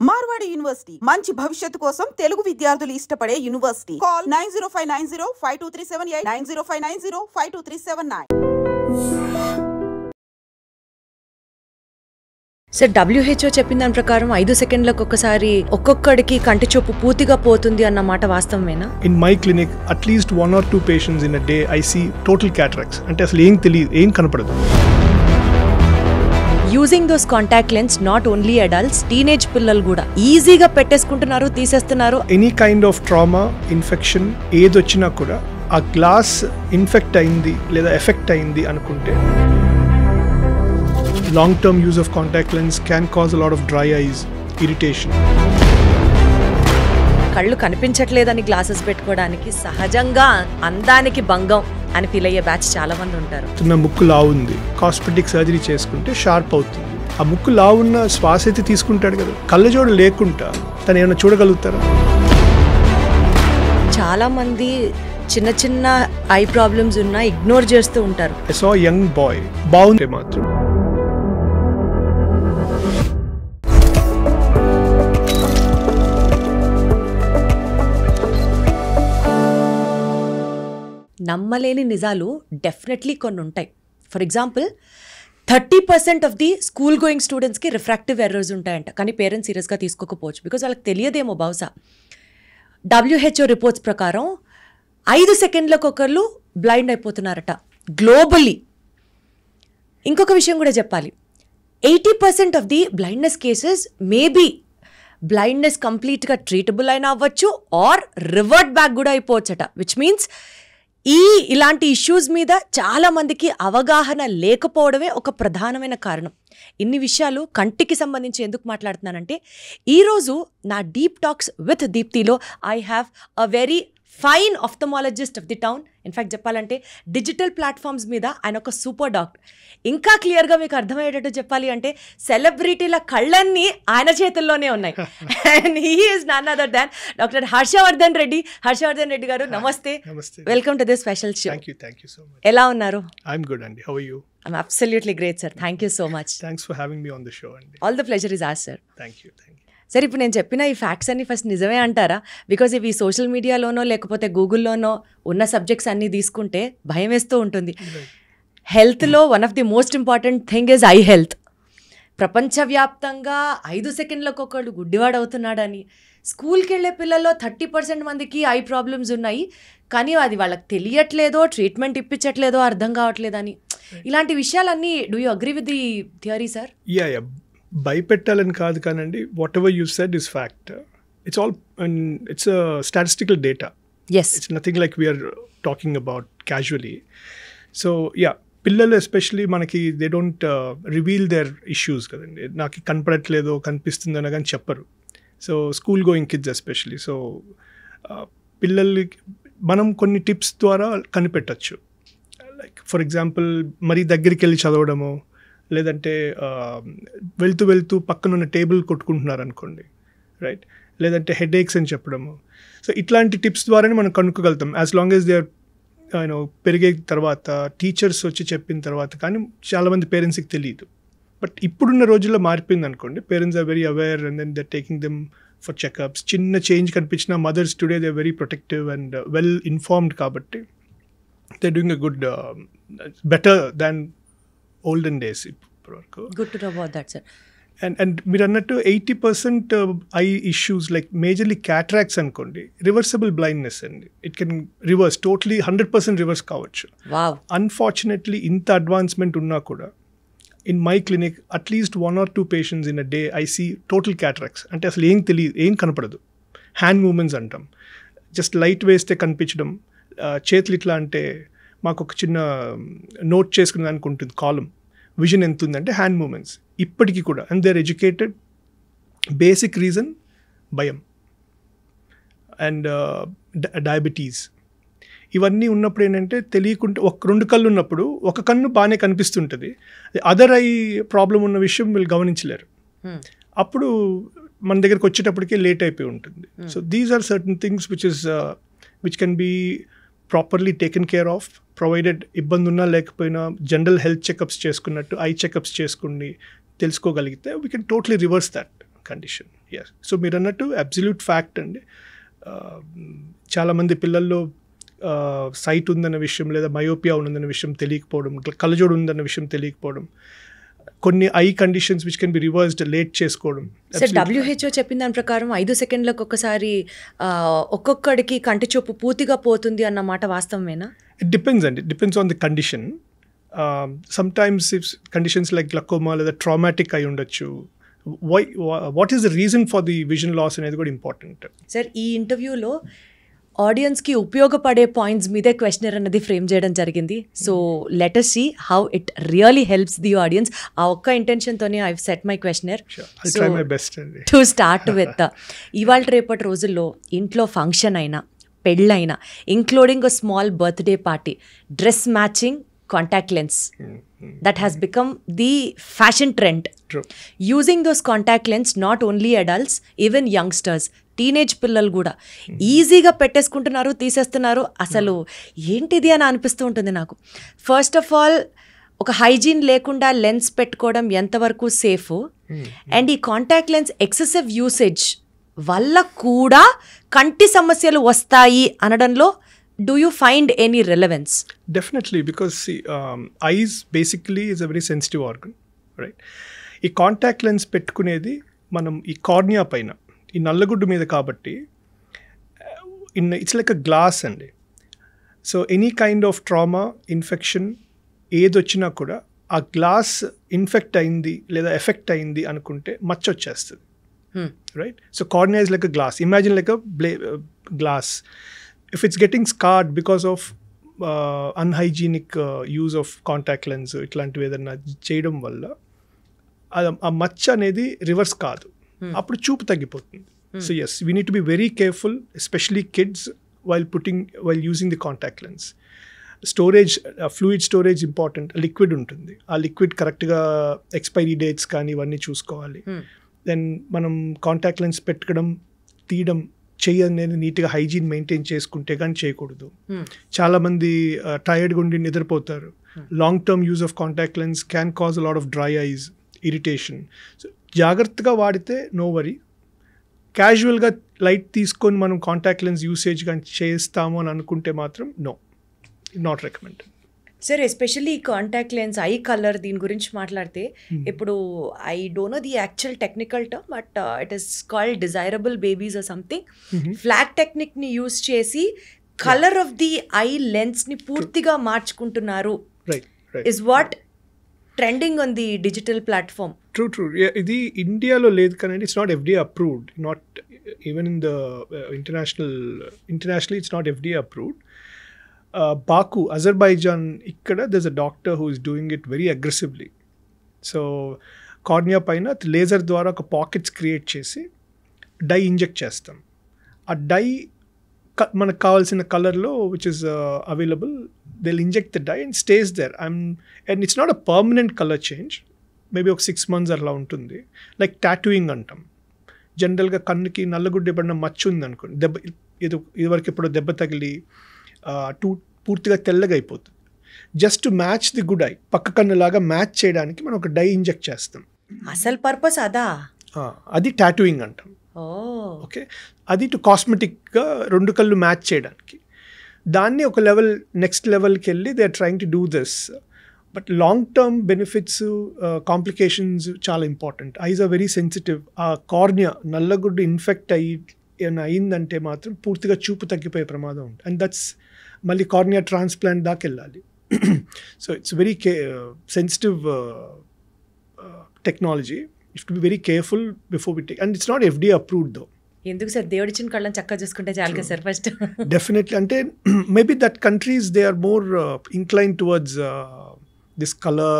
Marwadi university మంచి భవిష్యత్తు కోసం తెలుగు విద్యార్థులు ఇష్టపడే యూనివర్సిటీ. కాల్ 9059052378 9059052379. సార్, WHO చెప్పిన దాని ప్రకారం 5 సెకండ్లకు ఒకసారి ఒక్కొక్కడికి కంటి చూపు పూర్తిగా పోతుంది అన్నమాట వాస్తవమేనా? In my clinic, at least 1 or 2 patients in a day, I see total cataracts. అంటే అసలు ఏం కనపడదు. Using those contact lens not only adults, teenage పిల్లలు కూడా ఈజీగా పెట్టేసుకుంటున్నారు, తీసేస్తున్నారు. Any kind of trauma, infection ఏదొచ్చినా కూడా ఆ గ్లాస్ ఇన్ఫెక్ట్ అయింది లేదా ఎఫెక్ట్ అయింది అనుకుంటే long term use of contact lens can cause a lot of dry ice, irritation. కళ్ళు కనిపించట్లేదని గ్లాసెస్ పెట్టుకోవడానికి సహజంగా అందానికి భంగం అని ఫీల్ అయ్యే బ్యాచ్ చాలా మంది ఉంటారు. నా ముక్కు లావు ఉంది, కాస్మెటిక్ సర్జరీ చేసుకుంటే షార్ప్ అవుతుంది. ఆ ముక్కు లావు ఉన్న శ్వాస అయితే తీసుకుంటాడు కదా, కళ్ళజోడు లేకుండా తను ఏమైనా చూడగలుగుతారా? చాలా మంది చిన్న చిన్న ఐ ప్రాబ్లమ్స్ ఉన్నా ఇగ్నోర్ చేస్తూ ఉంటారు. ఐ సా యంగ్ బాయ్ బాగుంటే మాత్రం నమ్మలేని నిజాలు డెఫినెట్లీ కొన్ని ఉంటాయి. For example 30% of the school going స్టూడెంట్స్కి రిఫ్రాక్టివ్ ఎర్రర్స్ ఉంటాయంట, కానీ పేరెంట్స్ సీరియస్గా తీసుకోకపోవచ్చు, బికాజ్ వాళ్ళకి తెలియదేమో బహుశా. WHO రిపోర్ట్స్ ప్రకారం 5 సెకండ్లకు ఒకళ్ళు బ్లైండ్ అయిపోతున్నారట గ్లోబల్లీ. ఇంకొక విషయం కూడా చెప్పాలి, 80% of the blindness cases maybe blindness కంప్లీట్గా ట్రీటబుల్ అయినా అవ్వచ్చు ఆర్ రివర్ట్ బ్యాక్ కూడా అయిపోవచ్చట. విచ్ మీన్స్ ఇలాంటి ఇష్యూస్ మీద చాలామందికి అవగాహన లేకపోవడమే ఒక ప్రధానమైన కారణం. ఇన్ని విషయాలు కంటికి సంబంధించి ఎందుకు మాట్లాడుతున్నానంటే, ఈరోజు నా డీప్ టాక్స్ విత్ దీప్తిలో I have a very fine ophthalmologist of the town. In fact చెప్పాలంటే డిజిటల్ ప్లాట్ఫామ్స్ మీద ఆయన ఒక సూపర్ డాక్టర్. ఇంకా క్లియర్గా మీకు అర్థమయ్యేటట్టు చెప్పాలి అంటే సెలబ్రిటీల కళ్ళన్నీ ఆయన చేతుల్లోనే ఉన్నాయి. And he is none other than doctor Harshavardhan Reddy. Harshavardhan Reddy garu, నమస్తే. Welcome to this special show. Thank you so much. ఎలా ఉన్నారు? I'm good, Andy. How are you? I'm absolutely great, sir. Thank you so much. Thanks for having me on the show, Andy. All the pleasure is ours, sir. Thank you. Sir, ఇప్పుడు నేను చెప్పిన ఈ facts అన్ని first నిజమే అంటారా? Because ఇవి social మీడియాలోనో లేకపోతే గూగుల్లోనో ఉన్న సబ్జెక్ట్స్ అన్నీ తీసుకుంటే భయం వేస్తూ ఉంటుంది. హెల్త్లో one of the most important thing is eye health. ప్రపంచవ్యాప్తంగా 5 సెకండ్లకు ఒకళ్ళు గుడ్డివాడు అవుతున్నాడని, స్కూల్కి వెళ్ళే పిల్లల్లో 30% మందికి ఐ ప్రాబ్లమ్స్ ఉన్నాయి, కానీ అది వాళ్ళకి తెలియట్లేదో, ట్రీట్మెంట్ ఇప్పించట్లేదో అర్థం కావట్లేదని, ఇలాంటి విషయాలన్నీ do you agree with the theory, sir? Yeah. భయపెట్టాలని కాదు కానండి, what ever you said is fact. It's a statistical data. Yes. It's nothing like we are talking about casually. So yeah, పిల్లలు ఎస్పెషలీ మనకి they don't reveal there issues కదండి. నాకు కనపడట్లేదో కనిపిస్తుందో అని కానీ చెప్పరు. So school going kids especially. So పిల్లలకి మనం కొన్ని టిప్స్ ద్వారా కనిపెట్టచ్చు. లైక్ ఫర్ ఎగ్జాంపుల్, మరీ దగ్గరికి వెళ్ళి చదవడము, లేదంటే వెళ్తూ పక్కనున్న టేబుల్ కొట్టుకుంటున్నారు అనుకోండి, రైట్, లేదంటే హెడ్ ఏక్స్ అని చెప్పడము. సో ఇట్లాంటి టిప్స్ ద్వారానే మనం కనుక్కోగలుగుతాం, as long as they are పెరిగే తర్వాత టీచర్స్ వచ్చి చెప్పిన తర్వాత. కానీ చాలామంది పేరెంట్స్కి తెలియదు. బట్ ఇప్పుడున్న రోజుల్లో మారిపోయింది అనుకోండి, parents are very aware and then they taking them for checkups. చిన్న చేంజ్ కనిపించిన mothers today they are very protective and well informed, కాబట్టి they are doing a good, better than olden days. Good to know about that, sir. And మీరు అన్నట్టు 80% I issues like majorly cataracts అనుకోండి, reversible blindness అండి. It can reverse, totally 100% reverse కావచ్చు. Unfortunately ఇంత advancement ఉన్నా కూడా in my clinic at least 1 or 2 patients in a day I see total cataracts. అంటే అసలు ఏం కనపడదు. హ్యాండ్ మూమెంట్స్ అంటాం, జస్ట్ లైట్ వేస్తే కనిపించడం. చేతులు ఇట్లా అంటే మాకు ఒక చిన్న నోట్ చేసుకునే దానికి ఉంటుంది కాలం, విజన్ ఎంత ఉందంటే హ్యాండ్ మూమెంట్స్ ఇప్పటికీ కూడా. And they are educated. Basic reason భయం అండ్ డయాబెటీస్. ఇవన్నీ ఉన్నప్పుడు ఏంటంటే తెలియకుండా 2 కళ్ళు ఉన్నప్పుడు ఒక కన్ను బాగానే కనిపిస్తుంటుంది, అదర్ ఐ ప్రాబ్లం ఉన్న విషయం వీళ్ళు గమనించలేరు. అప్పుడు మన దగ్గరికి వచ్చేటప్పటికే లేట్ అయిపోయి ఉంటుంది. So these are certain things which can be properly taken care of, provided ఇబ్బంది ఉన్నా లేకపోయినా జనరల్ హెల్త్ చెకప్స్ చేసుకున్నట్టు ఐ చెకప్స్ చేసుకుని తెలుసుకోగలిగితే we can totally reverse that. Condition. Yes. So మీరు అన్నట్టు అబ్సల్యూట్ ఫ్యాక్ట్ అండి. చాలామంది పిల్లల్లో సైట్ ఉందన్న విషయం లేదా మయోపియా ఉందన్న విషయం తెలియకపోవడం, కళ్ళజోడు ఉందన్న విషయం తెలియకపోవడం, కొన్ని I conditions which can be reversed late చేసుకోవడం. సార్ WHO చెప్పిన దాని ప్రకారం 5 సెకండ్లకు ఒకసారి ఒక్కొక్కడికి కంటి చూపు పూర్తిగా పోతుంది అన్నమాట వాస్తవమేనా? ఇట్ డిపెండ్స్ అండి, depends on the condition. Sometimes if conditions like glaucoma లేదా ట్రామాటిక్ అయి ఉండొచ్చు. What is the reason for the vision loss అనేది కూడా ఇంపార్టెంట్. సార్ ఈ ఇంటర్వ్యూలో ఆడియన్స్కి ఉపయోగపడే పాయింట్స్ మీదే క్వశ్చనర్ అన్నది ఫ్రేమ్ చేయడం జరిగింది. So let us see how it really helps the audience. ఆ ఒక్క ఇంటెన్షన్తోనే I set my questionnaire. To start with, ఇవాళ రేపటి రోజుల్లో ఇంట్లో ఫంక్షన్ అయినా పెళ్ళైనా, including a small birthday party, dress matching contact lens that has become the fashion trend. True. Using those contact lens, not only adults, even youngsters, teenage పిల్లలు కూడా ఈజీగా పెట్టేసుకుంటున్నారు, తీసేస్తున్నారు. అసలు ఏంటిది అని అనిపిస్తూ ఉంటుంది నాకు. ఫస్ట్ ఆఫ్ ఆల్, ఒక హైజీన్ లేకుండా లెన్స్ పెట్టుకోవడం ఎంతవరకు సేఫ్, అండ్ ఈ కాంటాక్ట్ లెన్స్ ఎక్సెసివ్ యూసేజ్ వల్ల కూడా కంటి సమస్యలు వస్తాయి అనడంలో do you find any relevance? Definitely, because see, eyes basically is a very sensitive organ, right? ఈ కాంటాక్ట్ లెన్స్ పెట్టుకునేది మనం ఈ కార్నియా పైన, ఈ నల్లగుడ్డు మీద కాబట్టి ఇట్స్ లైక్ అ గ్లాస్ అండి. So any kind of trauma, infection ఏది వచ్చినా కూడా ఆ గ్లాస్ ఇన్ఫెక్ట్ అయింది లేదా ఎఫెక్ట్ అయింది అనుకుంటే మచ్చ వచ్చేస్తుంది, right? So cornea is like a glass. Imagine like a glass. If it's getting scarred because of unhygienic use of contact lens, ఇట్లాంటివి ఏదన్నా చేయడం వల్ల ఆ మచ్చ అనేది రివర్స్ కాదు, అప్పుడు చూపు తగ్గిపోతుంది. So yes, we need to be very careful, especially kids while using the contact lens. Storage, fluid storage important. Liquid ఉంటుంది, ఆ లిక్విడ్ కరెక్ట్గా ఎక్స్పైరీ డేట్స్ కానీ ఇవన్నీ చూసుకోవాలి. దెన్ మనం కాంటాక్ట్ లెన్స్ పెట్టుకోవడం, తీయడం, చెయ్యి అనేది నీట్గా హైజీన్ మెయింటైన్ చేసుకుంటే కానీ చేయకూడదు. చాలామంది టైర్డ్గా ఉండి నిద్రపోతారు. Long term use of contact lens can cause a lot of dry ice, irritation. So జాగ్రత్తగా వాడితే నో వరీ. క్యాజువల్గా లైట్ తీసుకొని మనం కాంటాక్ట్ లెన్స్ యూసేజ్ కానీ చేస్తాము అని అనుకుంటే మాత్రం no, not recommended. Sir especially contact lens, eye colour, దీని గురించి మాట్లాడితే ఇప్పుడు I don't know the actual technical term, but it is called desirable babies or something. Flag టెక్నిక్ని యూజ్ చేసి కలర్ ఆఫ్ ది ఐ లెన్స్ని పూర్తిగా మార్చుకుంటున్నారు is what trending on the digital platform. True. ఇది ఇండియాలో లేదు కానీ it's not FDA approved. Not even in the internationally it's not FDA approved. Baku, Azerbaijan, ikkada there's a doctor who is doing it very aggressively. So cornea పైన laser ద్వారా ఒక pockets create చేసి dye inject చేస్తాం. ఆ dye మనకు కావాల్సిన కలర్లో which is available, they will inject the dye and stays there. And it's not a permanent colour change, maybe ఒక 6 months అలా ఉంటుంది. లైక్ టాటూయింగ్ అంటాం. జనరల్గా కన్నుకి నల్లగుడ్డ ఎప్పుడన్నా మచ్చ ఉంది అనుకోండి, దెబ్బ ఇదివరకు ఎప్పుడో దెబ్బ తగిలి పూర్తిగా తెల్లగా అయిపోతుంది. Just to match the good I, పక్క కన్నులాగా మ్యాచ్ చేయడానికి మనం ఒక డై ఇంజెక్ట్ చేస్తాం. అసలు పర్పస్ అదా? అది టాటూయింగ్ అంటాం. ఓకే, అది టు కాస్మెటిక్గా 2 కళ్ళు మ్యాచ్ చేయడానికి. దాన్ని ఒక లెవెల్, నెక్స్ట్ లెవెల్కి వెళ్ళి they are trying to do this. But long term benefits, complications చాలా important. Eyes are very sensitive. ఆ కార్నియా నల్లగుడ్డు ఇన్ఫెక్ట్ ఏమైనా అయిందంటే మాత్రం పూర్తిగా చూపు తగ్గిపోయే ప్రమాదం ఉంటుంది. అండ్ దట్స్ మళ్ళీ కార్నియా ట్రాన్స్ప్లాంట్ దాకా వెళ్ళాలి. So it's very sensitive technology. You to be very careful before we take. And it's not FDA approved though. ఎందుకు సార్, దేవుడిచ్చిన కళ్ళని చక్కగా చూసుకుంటే చాలు కదా సార్ ఫస్ట్. డెఫినెట్లీ. అంటే maybe that countries they are more inclined towards this colour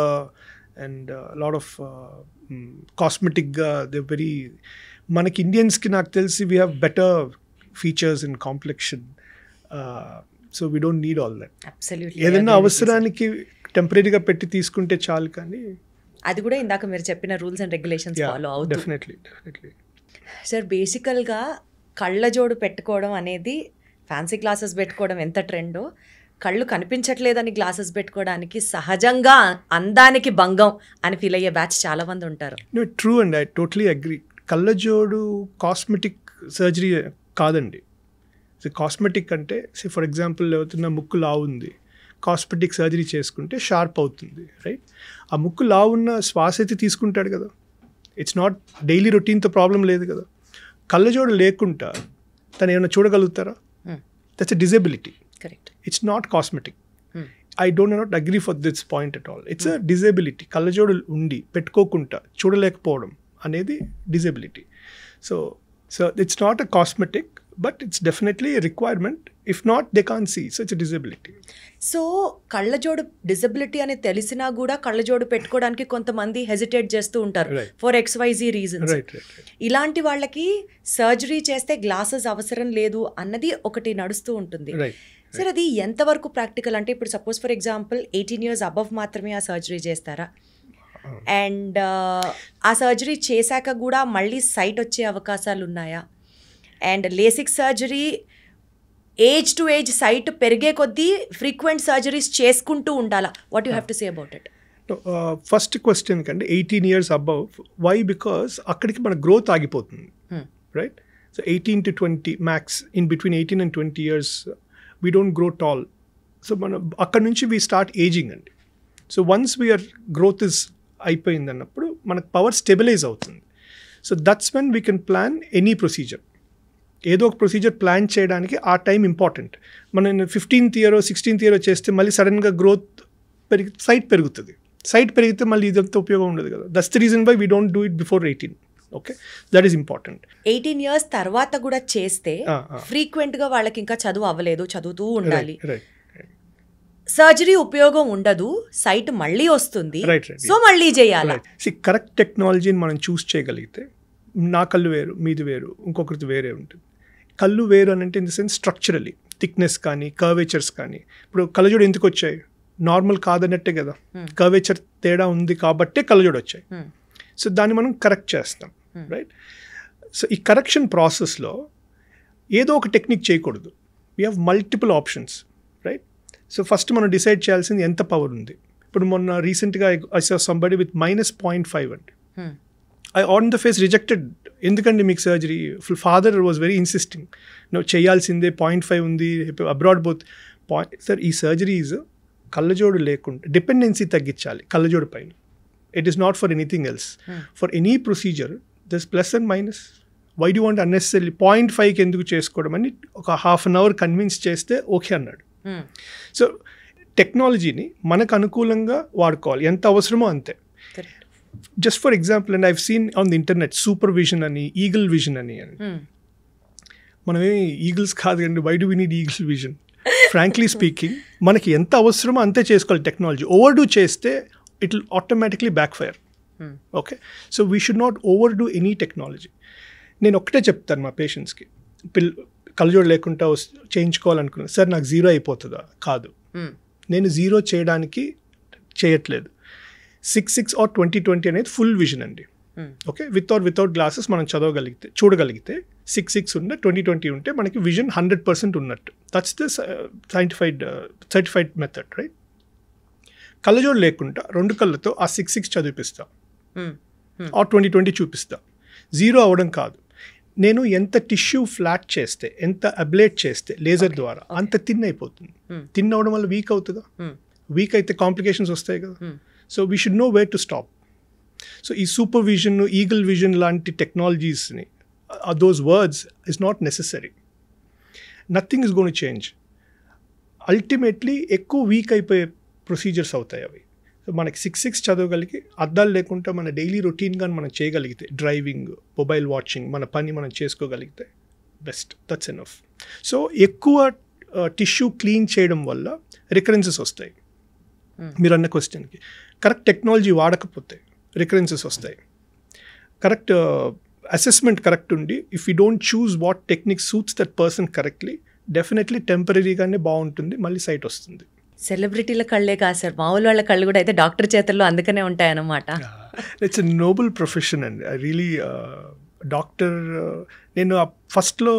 and lot of కాస్మెటిక్గా they very. మనకి ఇండియన్స్కి నాకు తెలిసి we have better features in complexion. So we don't need all that. Absolutely. ఏదైనా అవసరానికి టెంపరీగా పెట్టి తీసుకుంటే చాలు, కానీ అది కూడా ఇందాక మీరు చెప్పిన రూల్స్ అండ్ రెగ్యులేషన్స్ ఫాలో అవుతుంది. డెఫినెట్లీ. సార్ బేసికల్గా కళ్ళజోడు పెట్టుకోవడం అనేది, ఫ్యాన్సీ గ్లాసెస్ పెట్టుకోవడం ఎంత ట్రెండో, కళ్ళు కనిపించట్లేదని గ్లాసెస్ పెట్టుకోవడానికి సహజంగా అందానికి భంగం అని ఫీల్ అయ్యే బ్యాచ్ చాలా మంది ఉంటారు. True and I totally agree. కళ్ళజోడు కాస్మెటిక్ సర్జరీ కాదండి. సో కాస్మెటిక్ అంటే ఫర్ ఎగ్జాంపుల్ అవుతున్న ముక్కు లావు ఉంది, కాస్మెటిక్ సర్జరీ చేసుకుంటే షార్ప్ అవుతుంది, రైట్? ఆ ముక్కు లావు ఉన్న శ్వాస అయితే తీసుకుంటాడు కదా, ఇట్స్ నాట్ డైలీ రొటీన్తో ప్రాబ్లం లేదు కదా. కళ్ళజోడు లేకుండా తను ఏమైనా చూడగలుగుతారా? That's a disability. Correct. It's not cosmetic. I don't not agree for this point at all. It's a disability. కళ్ళజోడు ఉండి పెట్టుకోకుండా చూడలేకపోవడం అనేది disability. So it's not a cosmetic, but it's definitely a requirement. If not they can see, so it's disability. So కళ్ళజోడు disability అని తెలిసినా కూడా కళ్ళజోడు పెట్టుకోవడానికి కొంతమంది హెజిటేట్ చేస్తూ ఉంటారు ఫర్ XYZ రీజన్స్. ఇలాంటి వాళ్ళకి సర్జరీ చేస్తే గ్లాసెస్ అవసరం లేదు అన్నది ఒకటి నడుస్తూ ఉంటుంది. సార్ అది ఎంతవరకు ప్రాక్టికల్? అంటే ఇప్పుడు suppose for example 18 years above మాత్రమే ఆ సర్జరీ చేస్తారా? అండ్ ఆ సర్జరీ చేశాక కూడా మళ్ళీ సైట్ వచ్చే అవకాశాలు ఉన్నాయా? And LASIK surgery age to age sight పెరిగే కొద్దీ ఫ్రీక్వెంట్ సర్జరీస్ చేసుకుంటూ ఉండాలా? What you have to say about it? First question కంటే 18 years అబవ్, వై? బికాస్ అక్కడికి మన గ్రోత్ ఆగిపోతుంది, right? So 18 to 20 max, in between 18 and 20 years we don't grow tall. So మనం అక్కడ నుంచి వీ స్టార్ట్ ఏజింగ్ అండి. So once we are growth is అయిపోయింది అన్నప్పుడు మనకు పవర్ స్టెబిలైజ్ అవుతుంది. So that's when we can plan any procedure. ఏదో ఒక ప్రొసీజర్ ప్లాన్ చేయడానికి ఆ టైం ఇంపార్టెంట్. మనం 15th year 16th year చేస్తే మళ్ళీ సడన్గా గ్రోత్ సైట్ పెరుగుతుంది. సైట్ పెరిగితే మళ్ళీ ఇదంతా ఉపయోగం ఉండదు కదా. That's the reason why we don't do it before 18. Okay, that is important. 18 years తర్వాత కూడా చేస్తే ఫ్రీక్వెంట్గా వాళ్ళకి ఇంకా చదువు అవ్వలేదు, చదువుతూ ఉండాలి, సర్జరీ ఉపయోగం ఉండదు, సైట్ మళ్ళీ వస్తుంది, సో మళ్ళీ చేయాలి. కరెక్ట్ టెక్నాలజీని మనం చూస్ చేయగలిగితే, నా కళ్ళు వేరు, మీది వేరు, ఇంకొకరిది వేరే ఉంటుంది. కళ్ళు వేరు అని అంటే in the sense structurally thickness కానీ కర్వేచర్స్ కానీ. ఇప్పుడు కళ్ళజోడు ఎందుకు వచ్చాయి? నార్మల్ కాదన్నట్టే కదా, కర్వేచర్ తేడా ఉంది కాబట్టే కళ్ళజోడు వచ్చాయి. సో దాన్ని మనం కరెక్ట్ చేస్తాం, రైట్? సో ఈ కరెక్షన్ ప్రాసెస్లో ఏదో ఒక టెక్నిక్ చేయకూడదు. We have multiple options, right? So first మనం డిసైడ్ చేయాల్సింది ఎంత పవర్ ఉంది. ఇప్పుడు మొన్న రీసెంట్గా ఐ సా సంబడి విత్ -0.5 అండి. I on the face rejected. ఎందుకండి మీకు surgery? Father was very insisting, నువ్వు చేయాల్సిందే, 0.5 ఉంది, అబ్రాడ్ బోత్. సార్, ఈ సర్జరీస్ కళ్ళజోడు లేకుండా డిపెండెన్సీ తగ్గించాలి కళ్ళజోడు పైన. It is not for anything else. For any procedure this plus and minus. Why do want unnecessary 0.5కి ఎందుకు చేసుకోవడం అని ఒక ½ an hour కన్విన్స్ చేస్తే ఓకే అన్నాడు. సో టెక్నాలజీని మనకు అనుకూలంగా వాడుకోవాలి, ఎంత అవసరమో అంతే. Just for example, and I've seen on the internet super vision అని, ఈగిల్ విజన్ అని. మనమేమి ఈగిల్స్ కాదు కండి, why do we need eagle vision? Frankly speaking, మనకి ఎంత అవసరమో అంతే చేసుకోవాలి టెక్నాలజీ. ఓవర్ డూ చేస్తే it will automatically backfire. Okay, so we should not overdo any technology. నేను ఒక్కటే చెప్తాను మా పేషెంట్స్కి, కళ్ళజోడు లేకుండా చేయించుకోవాలనుకున్నాను, సార్ నాకు 0 అయిపోతుందా? కాదు, నేను 0 చేయడానికి చేయట్లేదు. 6/6 or 20/20 అనేది ఫుల్ విజన్ అండి. ఓకే, వితౌట్ గ్లాసెస్ మనం చూడగలిగితే 6/6 ఉన్న 20/20 ఉంటే మనకి విజన్ 100% ఉన్నట్టు. That's the certified method, right? కళ్ళజోడు లేకుండా 2 కళ్ళతో ఆ 6/6 చదివిపిస్తా, ఆ 20/20 చూపిస్తా. 0 అవ్వడం కాదు. నేను ఎంత టిష్యూ ఫ్లాట్ చేస్తే, ఎంత అబ్లేట్ చేస్తే లేజర్ ద్వారా, అంత థిన్ అయిపోతుంది. థిన్ అవ్వడం వల్ల వీక్ అవుతుందా? వీక్ అయితే కాంప్లికేషన్స్ వస్తాయి కదా. So we should know where to stop. So ఈ సూపర్ విజన్, ఈగిల్ విజన్ లాంటి టెక్నాలజీస్ని, those words is not necessary. Nothing is gonna to change. Ultimately ఎక్కువ వీక్ అయిపోయే ప్రొసీజర్స్ అవుతాయి అవి. సో మనకి 6/6 చదవగలిగి, అద్దాలు లేకుండా మన డైలీ రొటీన్గా మనం చేయగలిగితే, డ్రైవింగ్, మొబైల్ వాచింగ్, మన పని మనం చేసుకోగలిగితే బెస్ట్. That's enough. సో ఎక్కువ టిష్యూ క్లీన్ చేయడం వల్ల రికరెన్సెస్ వస్తాయి. మీరు అన్న క్వశ్చన్కి కరెక్ట్ టెక్నాలజీ వాడకపోతే రికరెన్సెస్ వస్తాయి. కరెక్ట్ అసెస్మెంట్ కరెక్ట్ ఉండి, if you don't choose what technique suits that person correctly, definitely టెంపరీగానే బాగుంటుంది, మళ్ళీ సైట్ వస్తుంది. సెలబ్రిటీల కళ్ళే కాదు సార్, మామూలు వాళ్ళ కళ్ళు కూడా అయితే డాక్టర్ చేతుల్లో అందుకనే ఉంటాయన్నమాట. ఇట్స్ ఎ నోబుల్ ప్రొఫెషన్ అండి. ఐ రియలీ డాక్టర్, నేను ఫస్ట్లో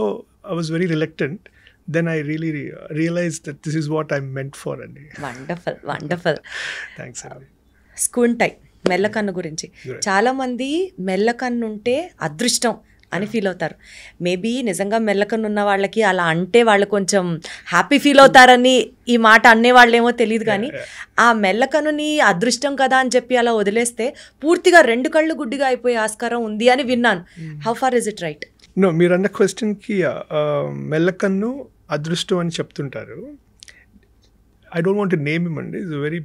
I was very reluctant, then I really realise that this is what I meant for అండి. Wonderful, wonderful. థ్యాంక్స్ అండి. స్కూన్ టై మెల్లకన్ను గురించి. చాలా మంది మెల్లకన్ను ఉంటే అదృష్టం అని ఫీల్ అవుతారు. మేబీ నిజంగా మెల్లకన్ను ఉన్న వాళ్ళకి అలా అంటే వాళ్ళు కొంచెం హ్యాపీ ఫీల్ అవుతారని ఈ మాట అనేవాళ్ళేమో తెలియదు, కానీ ఆ మెల్లకన్నుని అదృష్టం కదా అని చెప్పి అలా వదిలేస్తే పూర్తిగా 2 కళ్ళు గుడ్డిగా అయిపోయే ఆస్కారం ఉంది అని విన్నాను. How far is it right? No, మీరు అన్న క్వశ్చన్కి మెల్లకన్ను అదృష్టం అని చెప్తుంటారు. I don't want to name him అండి. Is very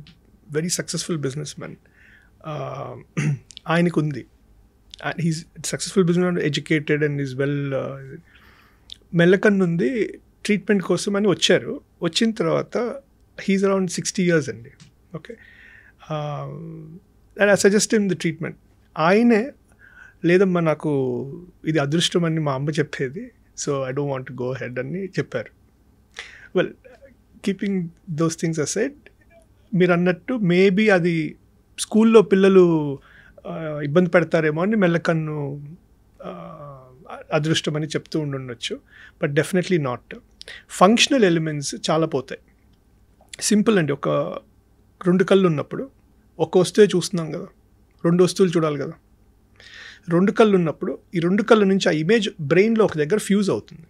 very successful business man. ఆయనకు ఉంది, he's successful business, educated and is well. మెల్లకన్ను ఉంది, ట్రీట్మెంట్ కోసం అని వచ్చారు. వచ్చిన తర్వాత హీస్ అరౌండ్ 60 years అండి. Okay, and I suggest him the treatment. ఆయనే లేదమ్మా నాకు ఇది అదృష్టం అని మా అమ్మ చెప్పేది, so I don't want to go head అని చెప్పారు. Well, keeping those things aside, మీరు అన్నట్టు మేబీ అది స్కూల్లో పిల్లలు ఇబ్బంది పెడతారేమో అని మెల్లకన్ను అదృష్టం అని చెప్తూ ఉండొచ్చు, but definitely not. Functional elements చాలా పోతాయి. సింపుల్ అండి, ఒక 2 కళ్ళు ఉన్నప్పుడు ఒక వస్తువే చూస్తున్నాం కదా, 2 వస్తువులు చూడాలి కదా. 2 కళ్ళు ఉన్నప్పుడు ఈ 2 కళ్ళు నుంచి ఆ ఇమేజ్ బ్రెయిన్లో ఒక దగ్గర ఫ్యూజ్ అవుతుంది.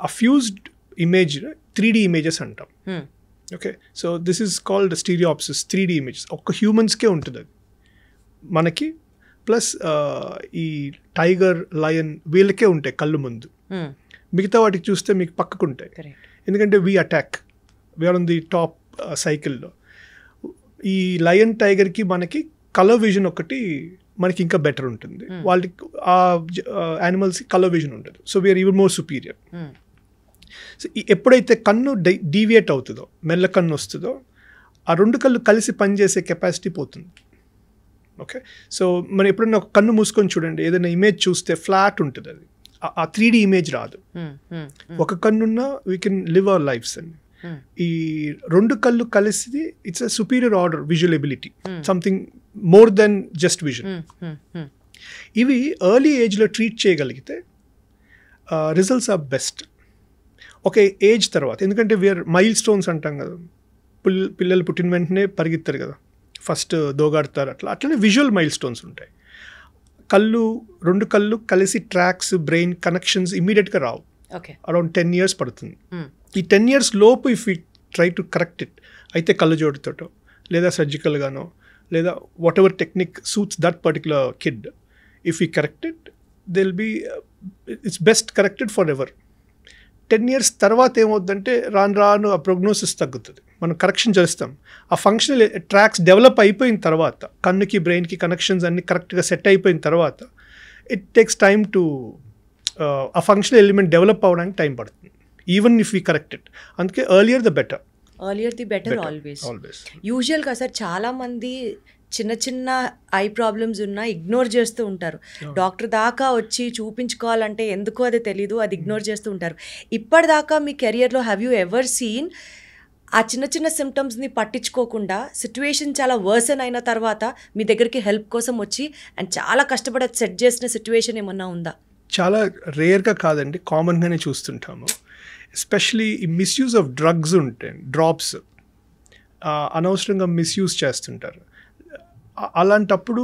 ఆ ఫ్యూజ్డ్ ఇమేజ్ 3D ఇమేజెస్ అంటాం. Okay, so this is called stereopsis. 3D images ఒక్క హ్యూమన్స్కే ఉంటుంది అది, మనకి ప్లస్ ఈ టైగర్, లయన్ వీళ్ళకే ఉంటాయి కళ్ళు ముందు. మిగతా వాటికి చూస్తే మీకు పక్కకు ఉంటాయి, ఎందుకంటే we attack, we are on the top సైకిల్లో. ఈ లయన్, టైగర్కి మనకి కలర్ విజన్ ఒకటి మనకి ఇంకా బెటర్ ఉంటుంది, వాళ్ళకి ఆ యానిమల్స్కి కలర్ విజన్ ఉంటుంది. So we are even more superior. So ఎప్పుడైతే కన్ను డీవియేట్ అవుతుందో, మెల్ల కన్ను వస్తుందో, ఆ 2 కళ్ళు కలిసి పనిచేసే కెపాసిటీ పోతుంది. ఓకే, సో మనం ఎప్పుడన్నా ఒక కన్ను మూసుకొని చూడండి, ఏదైనా ఇమేజ్ చూస్తే ఫ్లాట్ ఉంటుంది, అది ఆ 3D ఇమేజ్ రాదు. ఒక కన్నున్నా we can live our lives అండి. ఈ 2 కళ్ళు కలిసి it's a superior order visual ability, something more than just vision. ఇవి ఎర్లీ ఏజ్లో ట్రీట్ చేయగలిగితే రిజల్ట్స్ ఆర్ బెస్ట్. ఒక ఏజ్ తర్వాత, ఎందుకంటే వీఆర్ మైల్ స్టోన్స్ అంటాం కదా, పిల్లలు పుట్టిన వెంటనే పరిగెత్తారు కదా, ఫస్ట్ దోగాడతారు, అట్లనే విజువల్ మైల్ స్టోన్స్ ఉంటాయి. 2 కళ్ళు కలిసి ట్రాక్స్, బ్రెయిన్ కనెక్షన్స్ ఇమీడియట్గా రావు, అరౌండ్ 10 years పడుతుంది. ఈ 10 years లోపు if you try to correct it, అయితే కళ్ళజోడితోటో లేదా సర్జికల్గానో లేదా whatever technique suits that particular kid, if you correct it they will be its best corrected forever. 10 years తర్వాత ఏమవుతుందంటే రాను ఆ ప్రోగ్నోసిస్ తగ్గుతుంది, మనం కరెక్షన్ చేస్తాం. ఆ ఫంక్షనల్ ట్రాక్స్ డెవలప్ అయిపోయిన తర్వాత, కన్నుకి బ్రెయిన్కి కనెక్షన్స్ అన్ని కరెక్ట్గా సెట్ అయిపోయిన తర్వాత, ఇట్ టేక్స్ టైమ్ టు ఆ ఫంక్షనల్ ఎలిమెంట్ డెవలప్ అవ్వడానికి టైం పడుతుంది, even if we correct it. అందుకే ఎర్లియర్ ది బెటర్ ఆల్వేస్. యూజువల్గా సార్ చాలామంది చిన్న చిన్న ఐ ప్రాబ్లమ్స్ ఉన్నా ఇగ్నోర్ చేస్తూ ఉంటారు. డాక్టర్ దాకా వచ్చి చూపించుకోవాలంటే ఎందుకో అది తెలీదు, అది ఇగ్నోర్ చేస్తూ ఉంటారు. ఇప్పటిదాకా మీ కెరియర్లో హ్యావ్ యూ ఎవర్ సీన్ ఆ చిన్న చిన్న సిమ్టమ్స్ని పట్టించుకోకుండా సిచ్యువేషన్ చాలా వర్సన్ అయిన తర్వాత మీ దగ్గరికి హెల్ప్ కోసం వచ్చి అండ్ చాలా కష్టపడి సెట్ చేసిన సిచ్యువేషన్ ఏమన్నా ఉందా? చాలా రేర్గా కాదండి, కామన్గానే చూస్తుంటాము. ఎస్పెషలీ ఈ మిస్యూజ్ ఆఫ్ డ్రగ్స్ ఉంటాయి, డ్రాప్స్ అనవసరంగా మిస్యూజ్ చేస్తుంటారు. అలాంటప్పుడు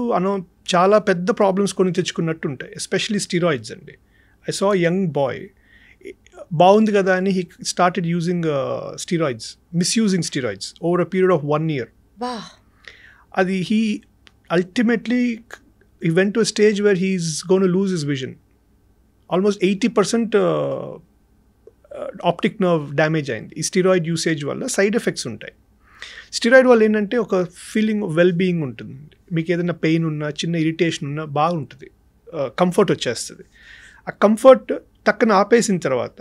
చాలా పెద్ద ప్రాబ్లమ్స్ కొని తెచ్చుకున్నట్టు ఉంటాయి, ఎస్పెషలీ స్టీరాయిడ్స్ అండి. ఐ సా యంగ్ బాయ్, బాగుంది కదా అని he started using steroids, misusing steroids over a period of 1 year. అది he ultimately he went to a stage where he's going to lose his vision. Almost 80% optic nerve damage అయింది ఈ steroid usage వల్ల. Side effects ఉంటాయి. Steroid వల్ల ఏంటంటే ఒక feeling well being ఉంటుంది, మీకు ఏదైనా పెయిన్ ఉన్నా చిన్న ఇరిటేషన్ ఉన్నా బాగుంటుంది, కంఫర్ట్ వచ్చేస్తుంది. ఆ కంఫర్ట్ టక్కన ఆపేసిన తర్వాత